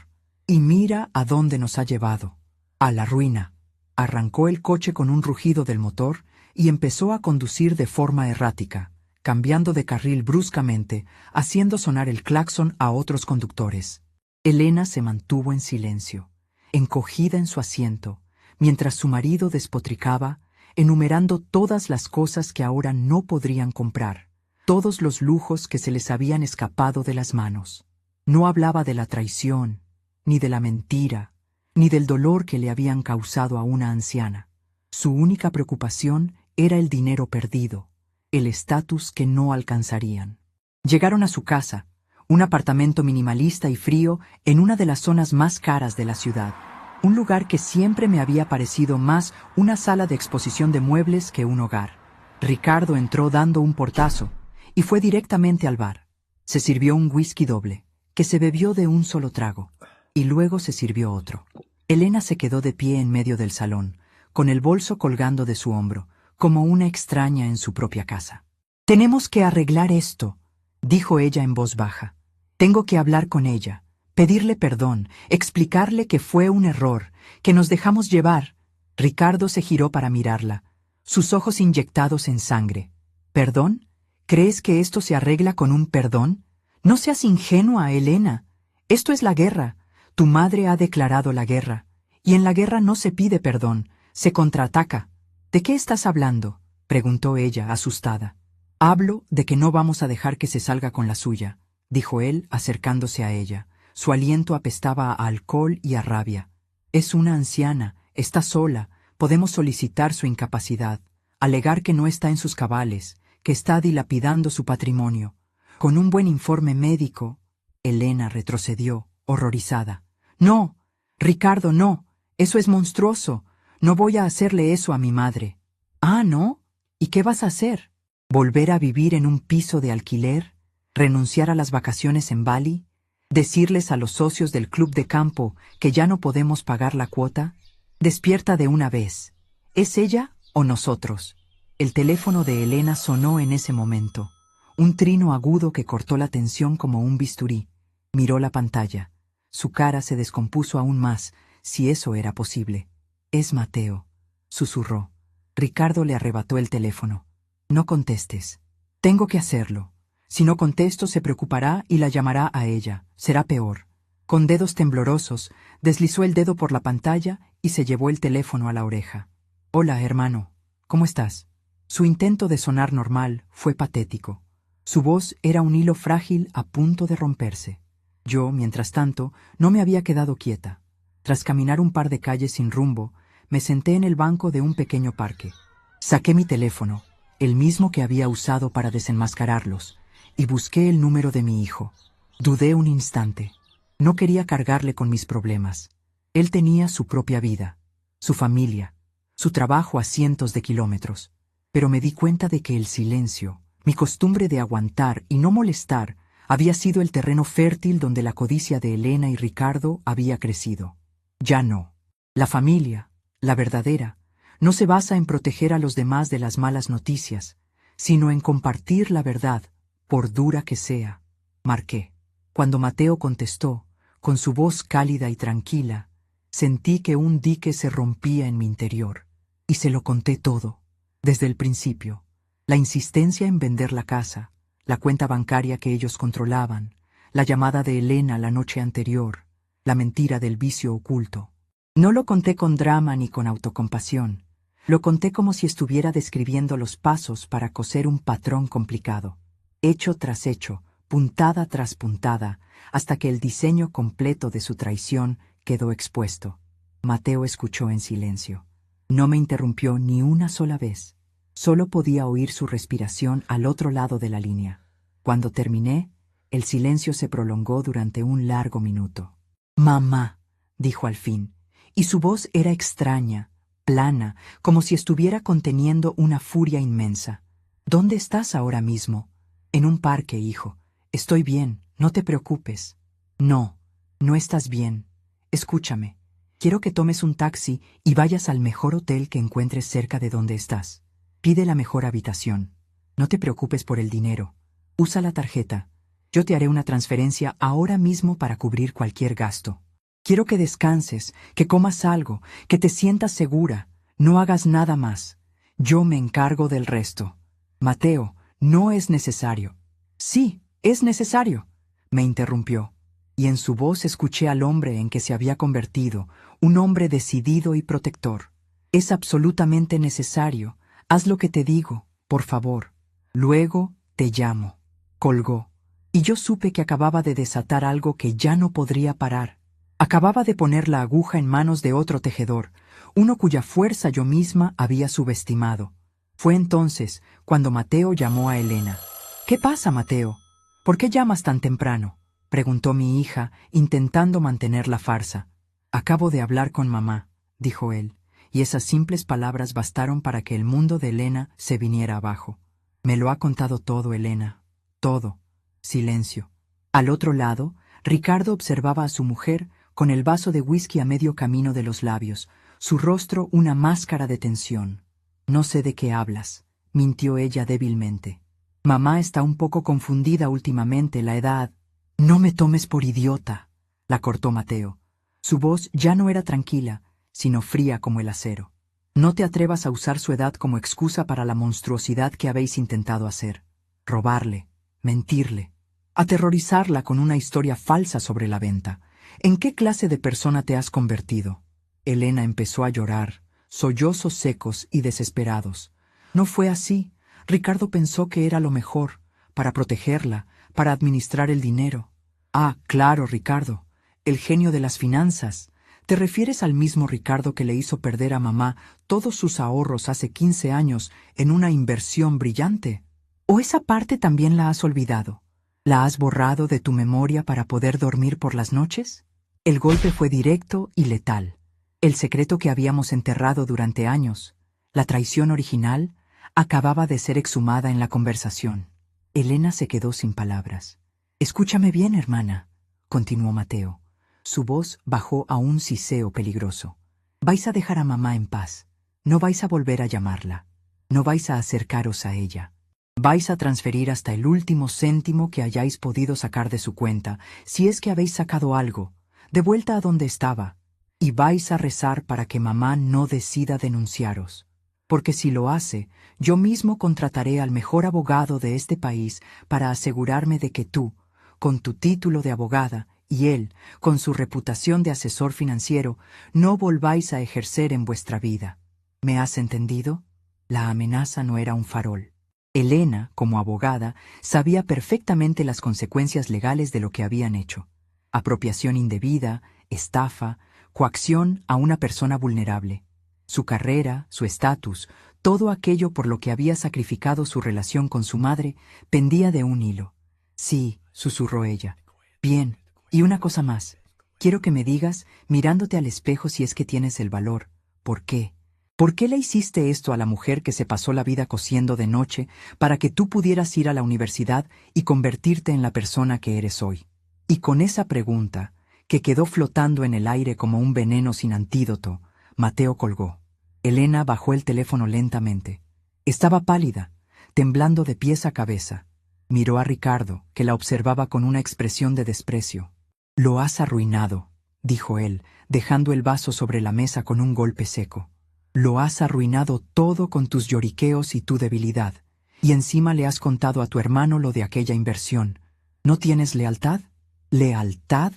Y mira a dónde nos ha llevado. A la ruina. Arrancó el coche con un rugido del motor y empezó a conducir de forma errática, cambiando de carril bruscamente, haciendo sonar el claxon a otros conductores. Elena se mantuvo en silencio, encogida en su asiento, mientras su marido despotricaba, enumerando todas las cosas que ahora no podrían comprar. Todos los lujos que se les habían escapado de las manos. No hablaba de la traición, ni de la mentira, ni del dolor que le habían causado a una anciana. Su única preocupación era el dinero perdido, el estatus que no alcanzarían. Llegaron a su casa, un apartamento minimalista y frío en una de las zonas más caras de la ciudad. Un lugar que siempre me había parecido más una sala de exposición de muebles que un hogar. Ricardo entró dando un portazo y fue directamente al bar. Se sirvió un whisky doble, que se bebió de un solo trago, y luego se sirvió otro. Elena se quedó de pie en medio del salón, con el bolso colgando de su hombro, como una extraña en su propia casa. «Tenemos que arreglar esto», dijo ella en voz baja. «Tengo que hablar con ella, pedirle perdón, explicarle que fue un error, que nos dejamos llevar». Ricardo se giró para mirarla, sus ojos inyectados en sangre. «¿Perdón? ¿Crees que esto se arregla con un perdón? No seas ingenua, Elena. Esto es la guerra. Tu madre ha declarado la guerra. Y en la guerra no se pide perdón, se contraataca». «¿De qué estás hablando?», preguntó ella, asustada. «Hablo de que no vamos a dejar que se salga con la suya», dijo él, acercándose a ella. Su aliento apestaba a alcohol y a rabia. «Es una anciana, está sola, podemos solicitar su incapacidad, alegar que no está en sus cabales, que está dilapidando su patrimonio. Con un buen informe médico». Elena retrocedió, horrorizada. «No, Ricardo, no. Eso es monstruoso. No voy a hacerle eso a mi madre». «Ah, ¿no? ¿Y qué vas a hacer? ¿Volver a vivir en un piso de alquiler? ¿Renunciar a las vacaciones en Bali? ¿Decirles a los socios del club de campo que ya no podemos pagar la cuota? Despierta de una vez. ¿Es ella o nosotros?» El teléfono de Elena sonó en ese momento, un trino agudo que cortó la tensión como un bisturí. Miró la pantalla. Su cara se descompuso aún más, si eso era posible. «Es Mateo», susurró. Ricardo le arrebató el teléfono. «No contestes. Tengo que hacerlo. Si no contesto se preocupará y la llamará a ella. Será peor». Con dedos temblorosos, deslizó el dedo por la pantalla y se llevó el teléfono a la oreja. «Hola, hermano. ¿Cómo estás?» Su intento de sonar normal fue patético. Su voz era un hilo frágil a punto de romperse. Yo, mientras tanto, no me había quedado quieta. Tras caminar un par de calles sin rumbo, me senté en el banco de un pequeño parque. Saqué mi teléfono, el mismo que había usado para desenmascararlos, y busqué el número de mi hijo. Dudé un instante. No quería cargarle con mis problemas. Él tenía su propia vida, su familia, su trabajo a cientos de kilómetros. Pero me di cuenta de que el silencio, mi costumbre de aguantar y no molestar, había sido el terreno fértil donde la codicia de Elena y Ricardo había crecido. Ya no. La familia, la verdadera, no se basa en proteger a los demás de las malas noticias, sino en compartir la verdad, por dura que sea. Marqué. Cuando Mateo contestó, con su voz cálida y tranquila, sentí que un dique se rompía en mi interior, y se lo conté todo, desde el principio. La insistencia en vender la casa, la cuenta bancaria que ellos controlaban, la llamada de Elena la noche anterior, la mentira del vicio oculto. No lo conté con drama ni con autocompasión. Lo conté como si estuviera describiendo los pasos para coser un patrón complicado, hecho tras hecho, puntada tras puntada, hasta que el diseño completo de su traición quedó expuesto. Mateo escuchó en silencio. No me interrumpió ni una sola vez. Solo podía oír su respiración al otro lado de la línea. Cuando terminé, el silencio se prolongó durante un largo minuto. «Mamá», dijo al fin, y su voz era extraña, plana, como si estuviera conteniendo una furia inmensa. «¿Dónde estás ahora mismo?» «En un parque, hijo. Estoy bien, no te preocupes». «No, no estás bien. Escúchame. Quiero que tomes un taxi y vayas al mejor hotel que encuentres cerca de donde estás. Pide la mejor habitación. No te preocupes por el dinero. Usa la tarjeta. Yo te haré una transferencia ahora mismo para cubrir cualquier gasto. Quiero que descanses, que comas algo, que te sientas segura. No hagas nada más. Yo me encargo del resto». «Mateo, no es necesario». «Sí, es necesario», me interrumpió, y en su voz escuché al hombre en que se había convertido, un hombre decidido y protector. «Es absolutamente necesario. Haz lo que te digo, por favor. Luego te llamo». Colgó, y yo supe que acababa de desatar algo que ya no podría parar. Acababa de poner la aguja en manos de otro tejedor, uno cuya fuerza yo misma había subestimado. Fue entonces cuando Mateo llamó a Elena. «¿Qué pasa, Mateo? ¿Por qué llamas tan temprano?», preguntó mi hija, intentando mantener la farsa. «Acabo de hablar con mamá», dijo él, y esas simples palabras bastaron para que el mundo de Elena se viniera abajo. «Me lo ha contado todo, Elena. Todo». Silencio. Al otro lado, Ricardo observaba a su mujer con el vaso de whisky a medio camino de los labios, su rostro una máscara de tensión. «No sé de qué hablas», mintió ella débilmente. «Mamá está un poco confundida últimamente, la edad». «No me tomes por idiota», la cortó Mateo. Su voz ya no era tranquila, sino fría como el acero. «No te atrevas a usar su edad como excusa para la monstruosidad que habéis intentado hacer. Robarle, mentirle, aterrorizarla con una historia falsa sobre la venta. ¿En qué clase de persona te has convertido?». Elena empezó a llorar, sollozos secos y desesperados. «No fue así. Ricardo pensó que era lo mejor, para protegerla, para administrar el dinero». «Ah, claro, Ricardo, el genio de las finanzas. ¿Te refieres al mismo Ricardo que le hizo perder a mamá todos sus ahorros hace 15 años en una inversión brillante? ¿O esa parte también la has olvidado? ¿La has borrado de tu memoria para poder dormir por las noches?». El golpe fue directo y letal. El secreto que habíamos enterrado durante años, la traición original, acababa de ser exhumada en la conversación. Elena se quedó sin palabras. «Escúchame bien, hermana», continuó Mateo. Su voz bajó a un siseo peligroso. «Vais a dejar a mamá en paz. No vais a volver a llamarla. No vais a acercaros a ella. Vais a transferir hasta el último céntimo que hayáis podido sacar de su cuenta, si es que habéis sacado algo, de vuelta a donde estaba, y vais a rezar para que mamá no decida denunciaros. Porque si lo hace, yo mismo contrataré al mejor abogado de este país para asegurarme de que tú, con tu título de abogada, y él, con su reputación de asesor financiero, no volváis a ejercer en vuestra vida. ¿Me has entendido?». La amenaza no era un farol. Elena, como abogada, sabía perfectamente las consecuencias legales de lo que habían hecho. Apropiación indebida, estafa, coacción a una persona vulnerable. Su carrera, su estatus, todo aquello por lo que había sacrificado su relación con su madre, pendía de un hilo. Sí, susurró ella. Bien, y una cosa más. Quiero que me digas, mirándote al espejo si es que tienes el valor, ¿por qué? ¿Por qué le hiciste esto a la mujer que se pasó la vida cosiendo de noche para que tú pudieras ir a la universidad y convertirte en la persona que eres hoy? Y con esa pregunta, que quedó flotando en el aire como un veneno sin antídoto, Mateo colgó. Elena bajó el teléfono lentamente. Estaba pálida, temblando de pies a cabeza. Miró a Ricardo, que la observaba con una expresión de desprecio. «Lo has arruinado», dijo él, dejando el vaso sobre la mesa con un golpe seco. «Lo has arruinado todo con tus lloriqueos y tu debilidad. Y encima le has contado a tu hermano lo de aquella inversión. ¿No tienes lealtad?» «¿Lealtad?»,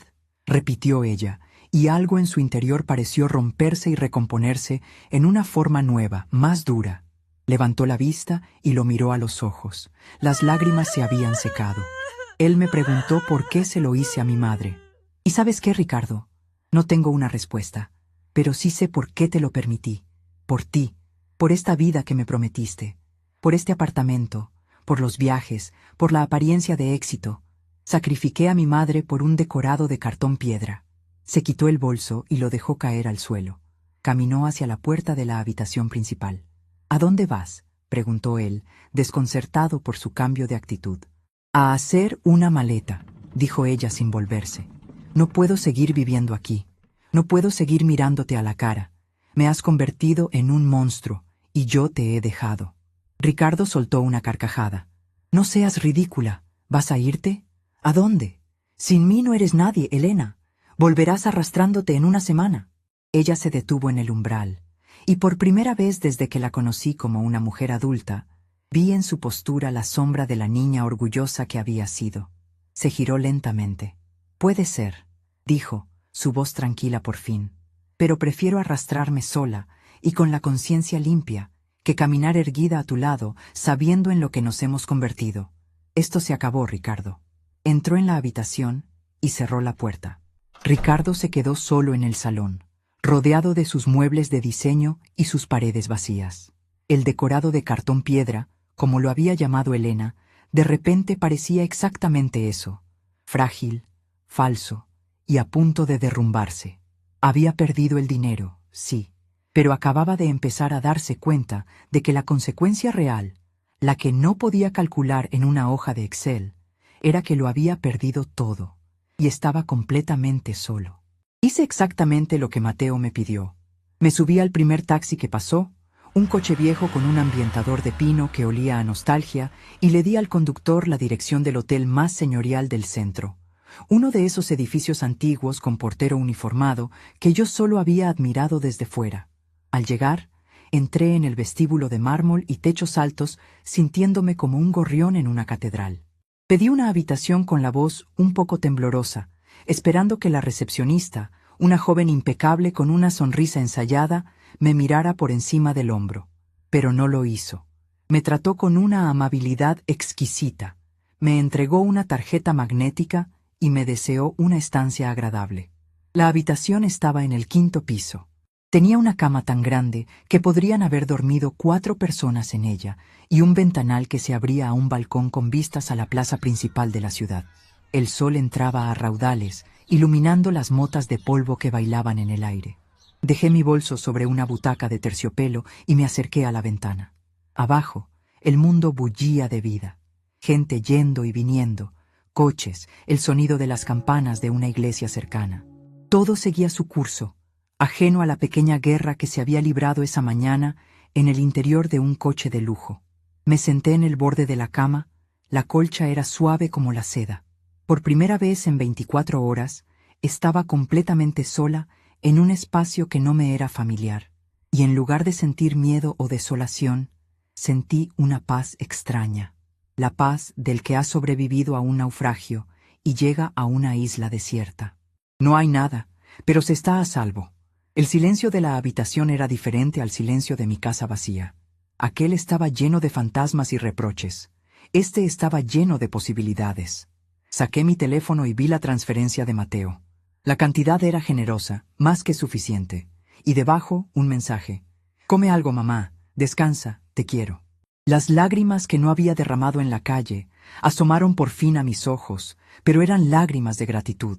repitió ella, y algo en su interior pareció romperse y recomponerse en una forma nueva, más dura. Levantó la vista y lo miró a los ojos. Las lágrimas se habían secado. Él me preguntó por qué se lo hice a mi madre. ¿Y sabes qué, Ricardo? No tengo una respuesta, pero sí sé por qué te lo permití. Por ti, por esta vida que me prometiste, por este apartamento, por los viajes, por la apariencia de éxito. Sacrifiqué a mi madre por un decorado de cartón piedra. Se quitó el bolso y lo dejó caer al suelo. Caminó hacia la puerta de la habitación principal. «¿A dónde vas?», preguntó él, desconcertado por su cambio de actitud. «A hacer una maleta», dijo ella sin volverse. «No puedo seguir viviendo aquí. No puedo seguir mirándote a la cara. Me has convertido en un monstruo, y yo te he dejado». Ricardo soltó una carcajada. «No seas ridícula. ¿Vas a irte? ¿A dónde? Sin mí no eres nadie, Elena. Volverás arrastrándote en una semana». Ella se detuvo en el umbral, y por primera vez desde que la conocí como una mujer adulta, vi en su postura la sombra de la niña orgullosa que había sido. Se giró lentamente. «Puede ser», dijo, su voz tranquila por fin, «pero prefiero arrastrarme sola y con la conciencia limpia que caminar erguida a tu lado sabiendo en lo que nos hemos convertido. Esto se acabó, Ricardo». Entró en la habitación y cerró la puerta. Ricardo se quedó solo en el salón, rodeado de sus muebles de diseño y sus paredes vacías. El decorado de cartón piedra, como lo había llamado Elena, de repente parecía exactamente eso: frágil, falso y a punto de derrumbarse. Había perdido el dinero, sí, pero acababa de empezar a darse cuenta de que la consecuencia real, la que no podía calcular en una hoja de Excel, era que lo había perdido todo y estaba completamente solo. Hice exactamente lo que Mateo me pidió. Me subí al primer taxi que pasó, un coche viejo con un ambientador de pino que olía a nostalgia, y le di al conductor la dirección del hotel más señorial del centro, uno de esos edificios antiguos con portero uniformado que yo solo había admirado desde fuera. Al llegar, entré en el vestíbulo de mármol y techos altos, sintiéndome como un gorrión en una catedral. Pedí una habitación con la voz un poco temblorosa, esperando que la recepcionista, una joven impecable con una sonrisa ensayada, me mirara por encima del hombro. Pero no lo hizo. Me trató con una amabilidad exquisita, me entregó una tarjeta magnética y me deseó una estancia agradable. La habitación estaba en el 5º piso. Tenía una cama tan grande que podrían haber dormido 4 personas en ella y un ventanal que se abría a un balcón con vistas a la plaza principal de la ciudad. El sol entraba a raudales, iluminando las motas de polvo que bailaban en el aire. Dejé mi bolso sobre una butaca de terciopelo y me acerqué a la ventana. Abajo, el mundo bullía de vida. Gente yendo y viniendo, coches, el sonido de las campanas de una iglesia cercana. Todo seguía su curso, ajeno a la pequeña guerra que se había librado esa mañana en el interior de un coche de lujo. Me senté en el borde de la cama, la colcha era suave como la seda. Por primera vez en 24 horas, estaba completamente sola en un espacio que no me era familiar, y en lugar de sentir miedo o desolación, sentí una paz extraña, la paz del que ha sobrevivido a un naufragio y llega a una isla desierta. No hay nada, pero se está a salvo. El silencio de la habitación era diferente al silencio de mi casa vacía. Aquel estaba lleno de fantasmas y reproches. Este estaba lleno de posibilidades. Saqué mi teléfono y vi la transferencia de Mateo. La cantidad era generosa, más que suficiente. Y debajo, un mensaje: «Come algo, mamá. Descansa, te quiero». Las lágrimas que no había derramado en la calle asomaron por fin a mis ojos, pero eran lágrimas de gratitud.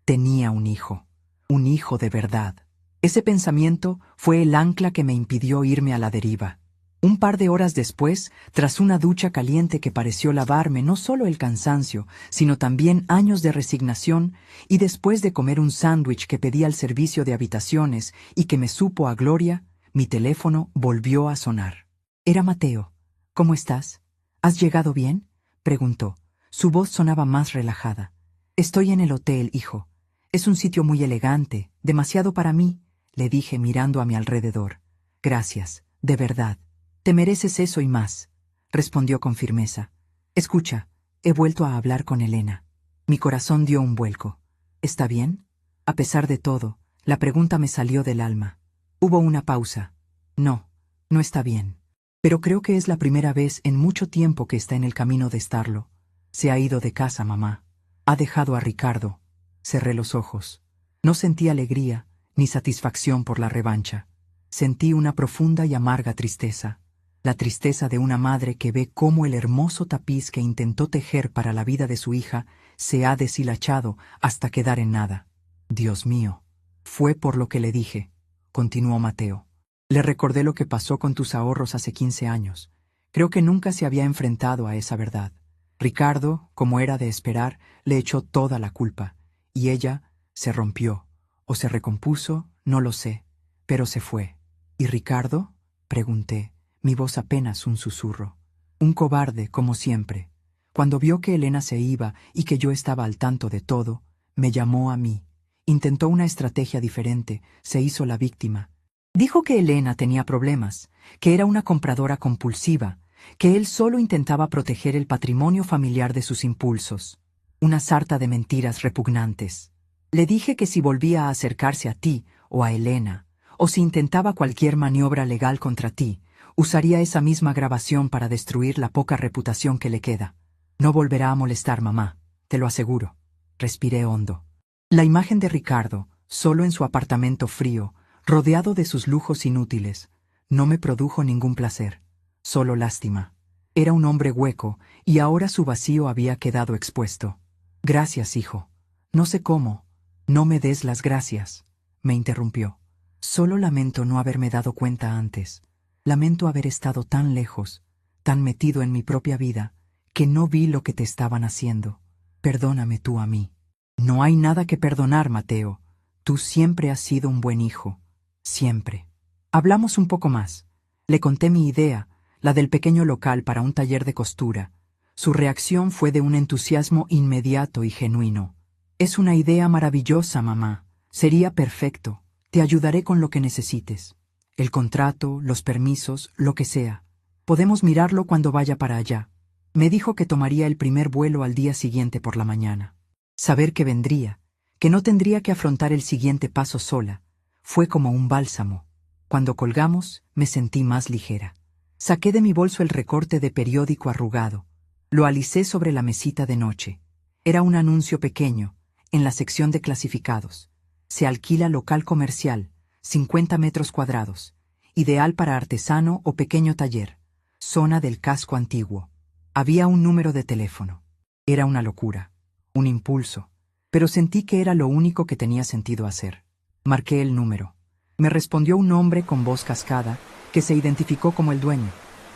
Tenía un hijo de verdad. Ese pensamiento fue el ancla que me impidió irme a la deriva. Un par de horas después, tras una ducha caliente que pareció lavarme no solo el cansancio, sino también años de resignación, y después de comer un sándwich que pedí al servicio de habitaciones y que me supo a gloria, mi teléfono volvió a sonar. Era Mateo. «¿Cómo estás? ¿Has llegado bien?», preguntó. Su voz sonaba más relajada. «Estoy en el hotel, hijo. Es un sitio muy elegante, demasiado para mí», le dije mirando a mi alrededor. «Gracias, de verdad. Te mereces eso y más», respondió con firmeza. «Escucha, he vuelto a hablar con Elena». Mi corazón dio un vuelco. «¿Está bien?». A pesar de todo, la pregunta me salió del alma. Hubo una pausa. «No, no está bien. Pero creo que es la primera vez en mucho tiempo que está en el camino de estarlo. Se ha ido de casa, mamá. Ha dejado a Ricardo». Cerré los ojos. No sentí alegría ni satisfacción por la revancha. Sentí una profunda y amarga tristeza. La tristeza de una madre que ve cómo el hermoso tapiz que intentó tejer para la vida de su hija se ha deshilachado hasta quedar en nada. «Dios mío. Fue por lo que le dije», continuó Mateo. «Le recordé lo que pasó con tus ahorros hace 15 años. Creo que nunca se había enfrentado a esa verdad. Ricardo, como era de esperar, le echó toda la culpa, y ella se rompió, o se recompuso, no lo sé, pero se fue». «¿Y Ricardo?», pregunté, mi voz apenas un susurro. «Un cobarde, como siempre. Cuando vio que Elena se iba y que yo estaba al tanto de todo, me llamó a mí. Intentó una estrategia diferente, se hizo la víctima. Dijo que Elena tenía problemas, que era una compradora compulsiva, que él solo intentaba proteger el patrimonio familiar de sus impulsos. Una sarta de mentiras repugnantes. Le dije que si volvía a acercarse a ti o a Elena, o si intentaba cualquier maniobra legal contra ti, usaría esa misma grabación para destruir la poca reputación que le queda. No volverá a molestar, mamá, te lo aseguro». Respiré hondo. La imagen de Ricardo, solo en su apartamento frío, rodeado de sus lujos inútiles, no me produjo ningún placer, solo lástima. Era un hombre hueco y ahora su vacío había quedado expuesto. «Gracias, hijo. No sé cómo. No me des las gracias», me interrumpió. «Solo lamento no haberme dado cuenta antes. Lamento haber estado tan lejos, tan metido en mi propia vida, que no vi lo que te estaban haciendo. Perdóname tú a mí». «No hay nada que perdonar, Mateo. Tú siempre has sido un buen hijo. Siempre». Hablamos un poco más. Le conté mi idea, la del pequeño local para un taller de costura. Su reacción fue de un entusiasmo inmediato y genuino. «Es una idea maravillosa, mamá. Sería perfecto. Te ayudaré con lo que necesites. El contrato, los permisos, lo que sea. Podemos mirarlo cuando vaya para allá». Me dijo que tomaría el primer vuelo al día siguiente por la mañana. Saber que vendría, que no tendría que afrontar el siguiente paso sola, fue como un bálsamo. Cuando colgamos, me sentí más ligera. Saqué de mi bolso el recorte de periódico arrugado. Lo alicé sobre la mesita de noche. Era un anuncio pequeño, en la sección de clasificados. Se alquila local comercial, 50 metros cuadrados. Ideal para artesano o pequeño taller. Zona del casco antiguo. Había un número de teléfono. Era una locura, un impulso, pero sentí que era lo único que tenía sentido hacer. Marqué el número. Me respondió un hombre con voz cascada que se identificó como el dueño.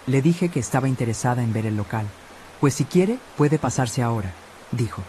Le dije que estaba interesada en ver el local. «Pues si quiere, puede pasarse ahora», dijo.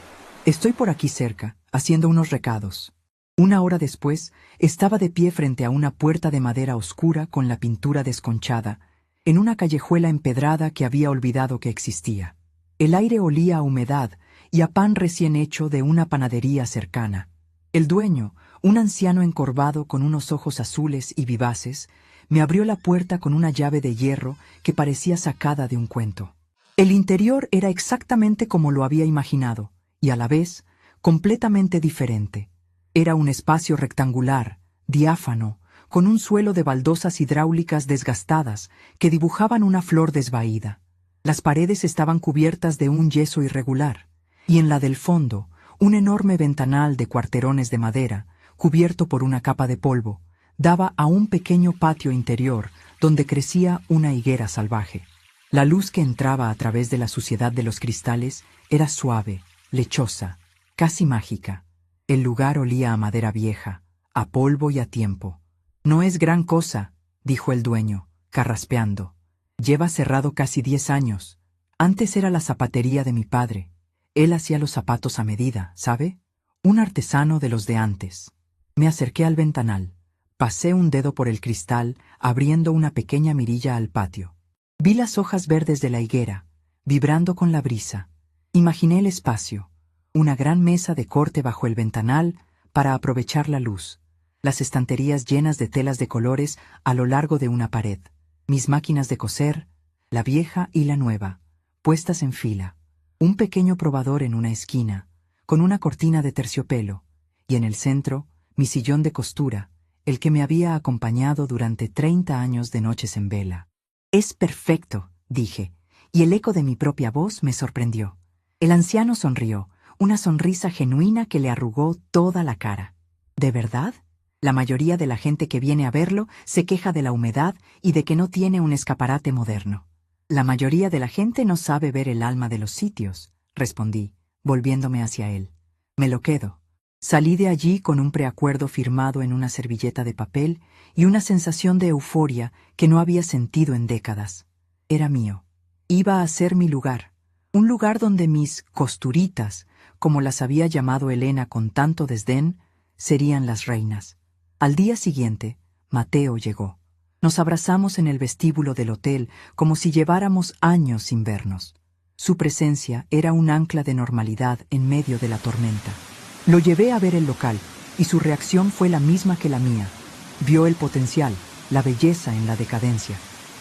«Estoy por aquí cerca, haciendo unos recados». Una hora después, estaba de pie frente a una puerta de madera oscura con la pintura desconchada, en una callejuela empedrada que había olvidado que existía. El aire olía a humedad y a pan recién hecho de una panadería cercana. El dueño, un anciano encorvado con unos ojos azules y vivaces, me abrió la puerta con una llave de hierro que parecía sacada de un cuento. El interior era exactamente como lo había imaginado, y a la vez, completamente diferente. Era un espacio rectangular, diáfano, con un suelo de baldosas hidráulicas desgastadas que dibujaban una flor desvaída. Las paredes estaban cubiertas de un yeso irregular, y en la del fondo, un enorme ventanal de cuarterones de madera, cubierto por una capa de polvo, daba a un pequeño patio interior donde crecía una higuera salvaje. La luz que entraba a través de la suciedad de los cristales era suave, lechosa, casi mágica. El lugar olía a madera vieja, a polvo y a tiempo. «No es gran cosa», dijo el dueño, carraspeando. «Lleva cerrado casi 10 años. Antes era la zapatería de mi padre. Él hacía los zapatos a medida, ¿sabe? Un artesano de los de antes». Me acerqué al ventanal. Pasé un dedo por el cristal, abriendo una pequeña mirilla al patio. Vi las hojas verdes de la higuera, vibrando con la brisa. Imaginé el espacio, una gran mesa de corte bajo el ventanal para aprovechar la luz, las estanterías llenas de telas de colores a lo largo de una pared, mis máquinas de coser, la vieja y la nueva, puestas en fila, un pequeño probador en una esquina, con una cortina de terciopelo, y en el centro, mi sillón de costura, el que me había acompañado durante 30 años de noches en vela. «Es perfecto», dije, y el eco de mi propia voz me sorprendió. El anciano sonrió, una sonrisa genuina que le arrugó toda la cara. «¿De verdad? La mayoría de la gente que viene a verlo se queja de la humedad y de que no tiene un escaparate moderno. La mayoría de la gente no sabe ver el alma de los sitios», respondí, volviéndome hacia él. «Me lo quedo». Salí de allí con un preacuerdo firmado en una servilleta de papel y una sensación de euforia que no había sentido en décadas. Era mío. Iba a ser mi lugar. Un lugar donde mis costuritas, como las había llamado Elena con tanto desdén, serían las reinas. Al día siguiente, Mateo llegó. Nos abrazamos en el vestíbulo del hotel como si lleváramos años sin vernos. Su presencia era un ancla de normalidad en medio de la tormenta. Lo llevé a ver el local, y su reacción fue la misma que la mía. Vio el potencial, la belleza en la decadencia.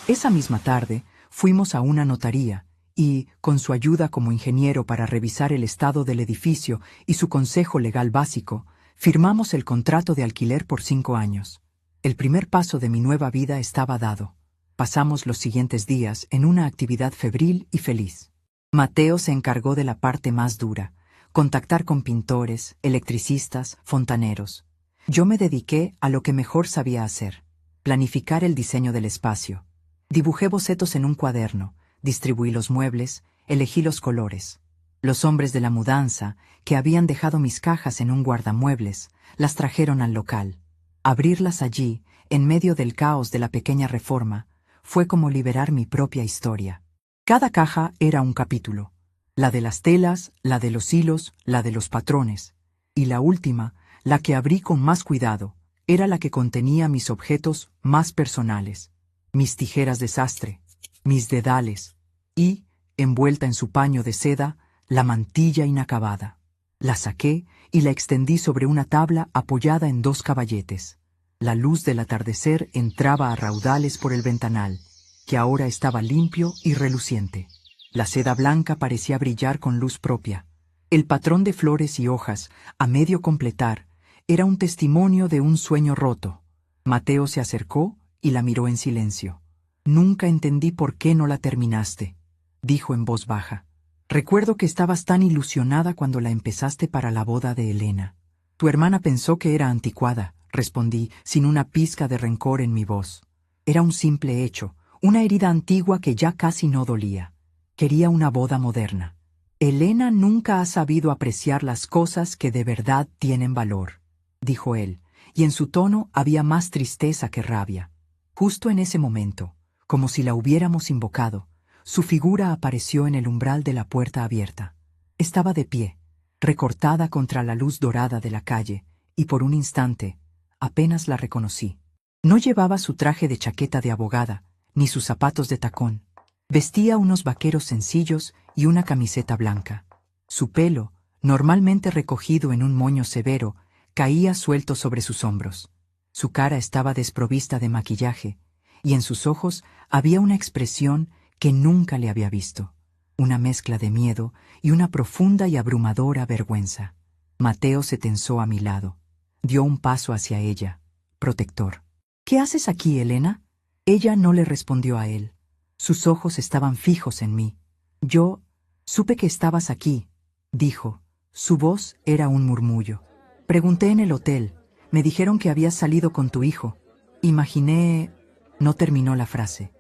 Esa misma tarde, fuimos a una notaría, y, con su ayuda como ingeniero para revisar el estado del edificio y su consejo legal básico, firmamos el contrato de alquiler por 5 años. El primer paso de mi nueva vida estaba dado. Pasamos los siguientes días en una actividad febril y feliz. Mateo se encargó de la parte más dura: contactar con pintores, electricistas, fontaneros. Yo me dediqué a lo que mejor sabía hacer: planificar el diseño del espacio. Dibujé bocetos en un cuaderno, distribuí los muebles, elegí los colores. Los hombres de la mudanza, que habían dejado mis cajas en un guardamuebles, las trajeron al local. Abrirlas allí, en medio del caos de la pequeña reforma, fue como liberar mi propia historia. Cada caja era un capítulo. La de las telas, la de los hilos, la de los patrones. Y la última, la que abrí con más cuidado, era la que contenía mis objetos más personales. Mis tijeras de sastre, mis dedales y, envuelta en su paño de seda, la mantilla inacabada. La saqué y la extendí sobre una tabla apoyada en 2 caballetes. La luz del atardecer entraba a raudales por el ventanal, que ahora estaba limpio y reluciente. La seda blanca parecía brillar con luz propia. El patrón de flores y hojas, a medio completar, era un testimonio de un sueño roto. Mateo se acercó y la miró en silencio. «Nunca entendí por qué no la terminaste», dijo en voz baja. «Recuerdo que estabas tan ilusionada cuando la empezaste para la boda de Elena». «Tu hermana pensó que era anticuada», respondí, sin una pizca de rencor en mi voz. Era un simple hecho, una herida antigua que ya casi no dolía. Quería una boda moderna. «Elena nunca ha sabido apreciar las cosas que de verdad tienen valor», dijo él, y en su tono había más tristeza que rabia. Justo en ese momento, como si la hubiéramos invocado, su figura apareció en el umbral de la puerta abierta. Estaba de pie, recortada contra la luz dorada de la calle, y por un instante, apenas la reconocí. No llevaba su traje de chaqueta de abogada, ni sus zapatos de tacón. Vestía unos vaqueros sencillos y una camiseta blanca. Su pelo, normalmente recogido en un moño severo, caía suelto sobre sus hombros. Su cara estaba desprovista de maquillaje, y en sus ojos había una expresión que nunca le había visto, una mezcla de miedo y una profunda y abrumadora vergüenza. Mateo se tensó a mi lado. Dio un paso hacia ella, protector. «¿Qué haces aquí, Elena?» Ella no le respondió a él. Sus ojos estaban fijos en mí. «Yo supe que estabas aquí», dijo. Su voz era un murmullo. «Pregunté en el hotel. Me dijeron que habías salido con tu hijo. Imaginé...». No terminó la frase.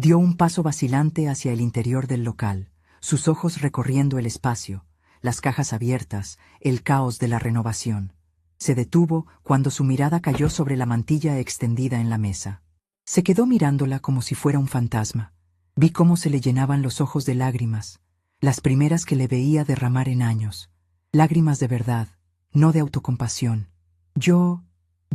Dio un paso vacilante hacia el interior del local, sus ojos recorriendo el espacio, las cajas abiertas, el caos de la renovación. Se detuvo cuando su mirada cayó sobre la mantilla extendida en la mesa. Se quedó mirándola como si fuera un fantasma. Vi cómo se le llenaban los ojos de lágrimas, las primeras que le veía derramar en años. Lágrimas de verdad, no de autocompasión. Yo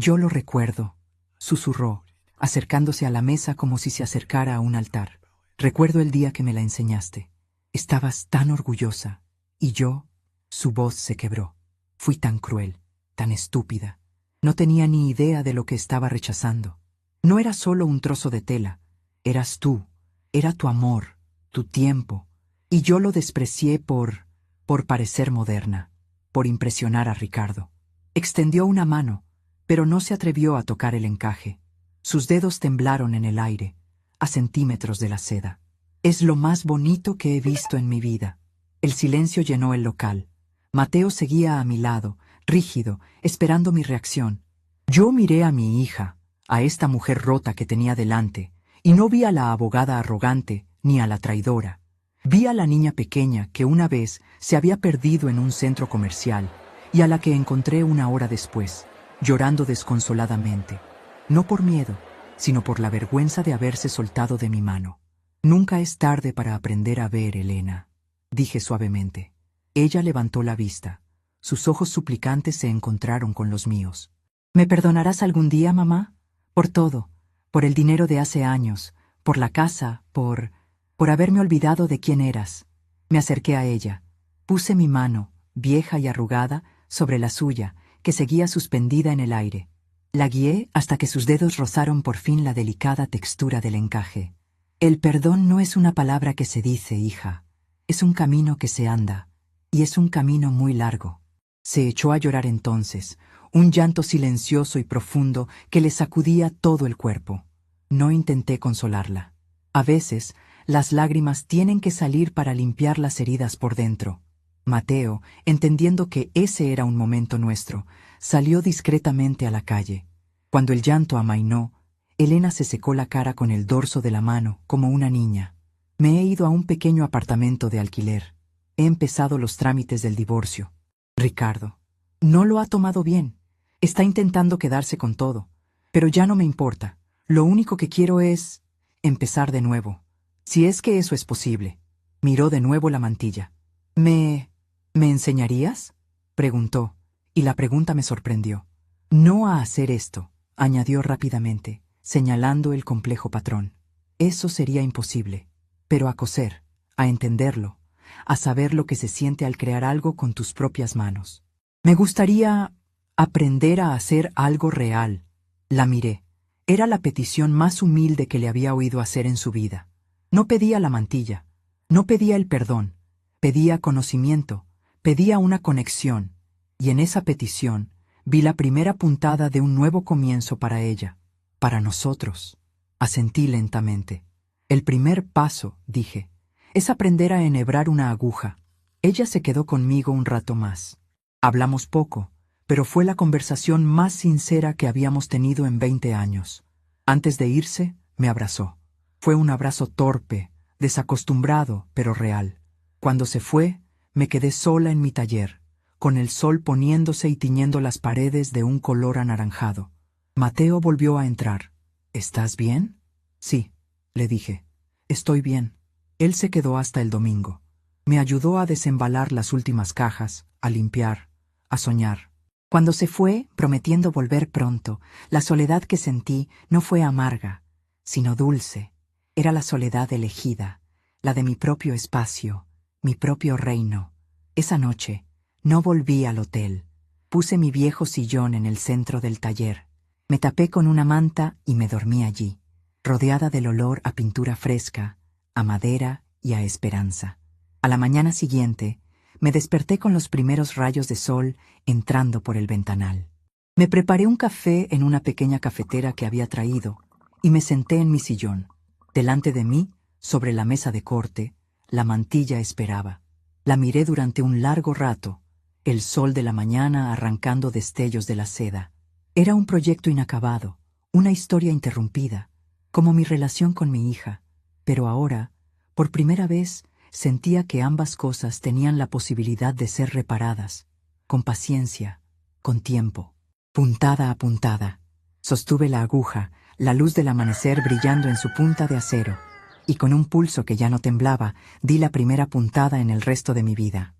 lo recuerdo, susurró, acercándose a la mesa como si se acercara a un altar. Recuerdo el día que me la enseñaste. Estabas tan orgullosa. Y yo, su voz se quebró. Fui tan cruel, tan estúpida. No tenía ni idea de lo que estaba rechazando. No era solo un trozo de tela. Eras tú. Era tu amor, tu tiempo. Y yo lo desprecié por parecer moderna, por impresionar a Ricardo. Extendió una mano, pero no se atrevió a tocar el encaje. Sus dedos temblaron en el aire, a centímetros de la seda. Es lo más bonito que he visto en mi vida. El silencio llenó el local. Mateo seguía a mi lado, rígido, esperando mi reacción. Yo miré a mi hija, a esta mujer rota que tenía delante, y no vi a la abogada arrogante ni a la traidora. Vi a la niña pequeña que una vez se había perdido en un centro comercial y a la que encontré una hora después, llorando desconsoladamente. No por miedo, sino por la vergüenza de haberse soltado de mi mano. Nunca es tarde para aprender a ver, Elena, dije suavemente. Ella levantó la vista. Sus ojos suplicantes se encontraron con los míos. ¿Me perdonarás algún día, mamá? Por todo, por el dinero de hace años, por la casa, por haberme olvidado de quién eras. Me acerqué a ella. Puse mi mano, vieja y arrugada, sobre la suya, que seguía suspendida en el aire. La guié hasta que sus dedos rozaron por fin la delicada textura del encaje. El perdón no es una palabra que se dice, hija. Es un camino que se anda, y es un camino muy largo. Se echó a llorar entonces, un llanto silencioso y profundo que le sacudía todo el cuerpo. No intenté consolarla. A veces, las lágrimas tienen que salir para limpiar las heridas por dentro. Mateo, entendiendo que ese era un momento nuestro, salió discretamente a la calle. Cuando el llanto amainó, Elena se secó la cara con el dorso de la mano, como una niña. Me he ido a un pequeño apartamento de alquiler. He empezado los trámites del divorcio. Ricardo no lo ha tomado bien. Está intentando quedarse con todo. Pero ya no me importa. Lo único que quiero es empezar de nuevo. Si es que eso es posible. Miró de nuevo la mantilla. ¿Me enseñarías?, preguntó, y la pregunta me sorprendió. No a hacer esto, añadió rápidamente, señalando el complejo patrón. Eso sería imposible. Pero a coser, a entenderlo, a saber lo que se siente al crear algo con tus propias manos. Me gustaría aprender a hacer algo real. La miré. Era la petición más humilde que le había oído hacer en su vida. No pedía la mantilla, no pedía el perdón, pedía conocimiento, pedía una conexión, y en esa petición vi la primera puntada de un nuevo comienzo para ella, para nosotros. Asentí lentamente. El primer paso, dije, es aprender a enhebrar una aguja. Ella se quedó conmigo un rato más. Hablamos poco, pero fue la conversación más sincera que habíamos tenido en 20 años. Antes de irse, me abrazó. Fue un abrazo torpe, desacostumbrado, pero real. Cuando se fue, me quedé sola en mi taller, con el sol poniéndose y tiñendo las paredes de un color anaranjado. Mateo volvió a entrar. ¿Estás bien? Sí, le dije. Estoy bien. Él se quedó hasta el domingo. Me ayudó a desembalar las últimas cajas, a limpiar, a soñar. Cuando se fue, prometiendo volver pronto, la soledad que sentí no fue amarga, sino dulce. Era la soledad elegida, la de mi propio espacio, mi propio reino. Esa noche, no volví al hotel. Puse mi viejo sillón en el centro del taller. Me tapé con una manta y me dormí allí, rodeada del olor a pintura fresca, a madera y a esperanza. A la mañana siguiente, me desperté con los primeros rayos de sol entrando por el ventanal. Me preparé un café en una pequeña cafetera que había traído y me senté en mi sillón. Delante de mí, sobre la mesa de corte, la mantilla esperaba. La miré durante un largo rato, el sol de la mañana arrancando destellos de la seda. Era un proyecto inacabado, una historia interrumpida, como mi relación con mi hija. Pero ahora, por primera vez, sentía que ambas cosas tenían la posibilidad de ser reparadas, con paciencia, con tiempo. Puntada a puntada, sostuve la aguja, la luz del amanecer brillando en su punta de acero, y con un pulso que ya no temblaba, di la primera puntada en el resto de mi vida.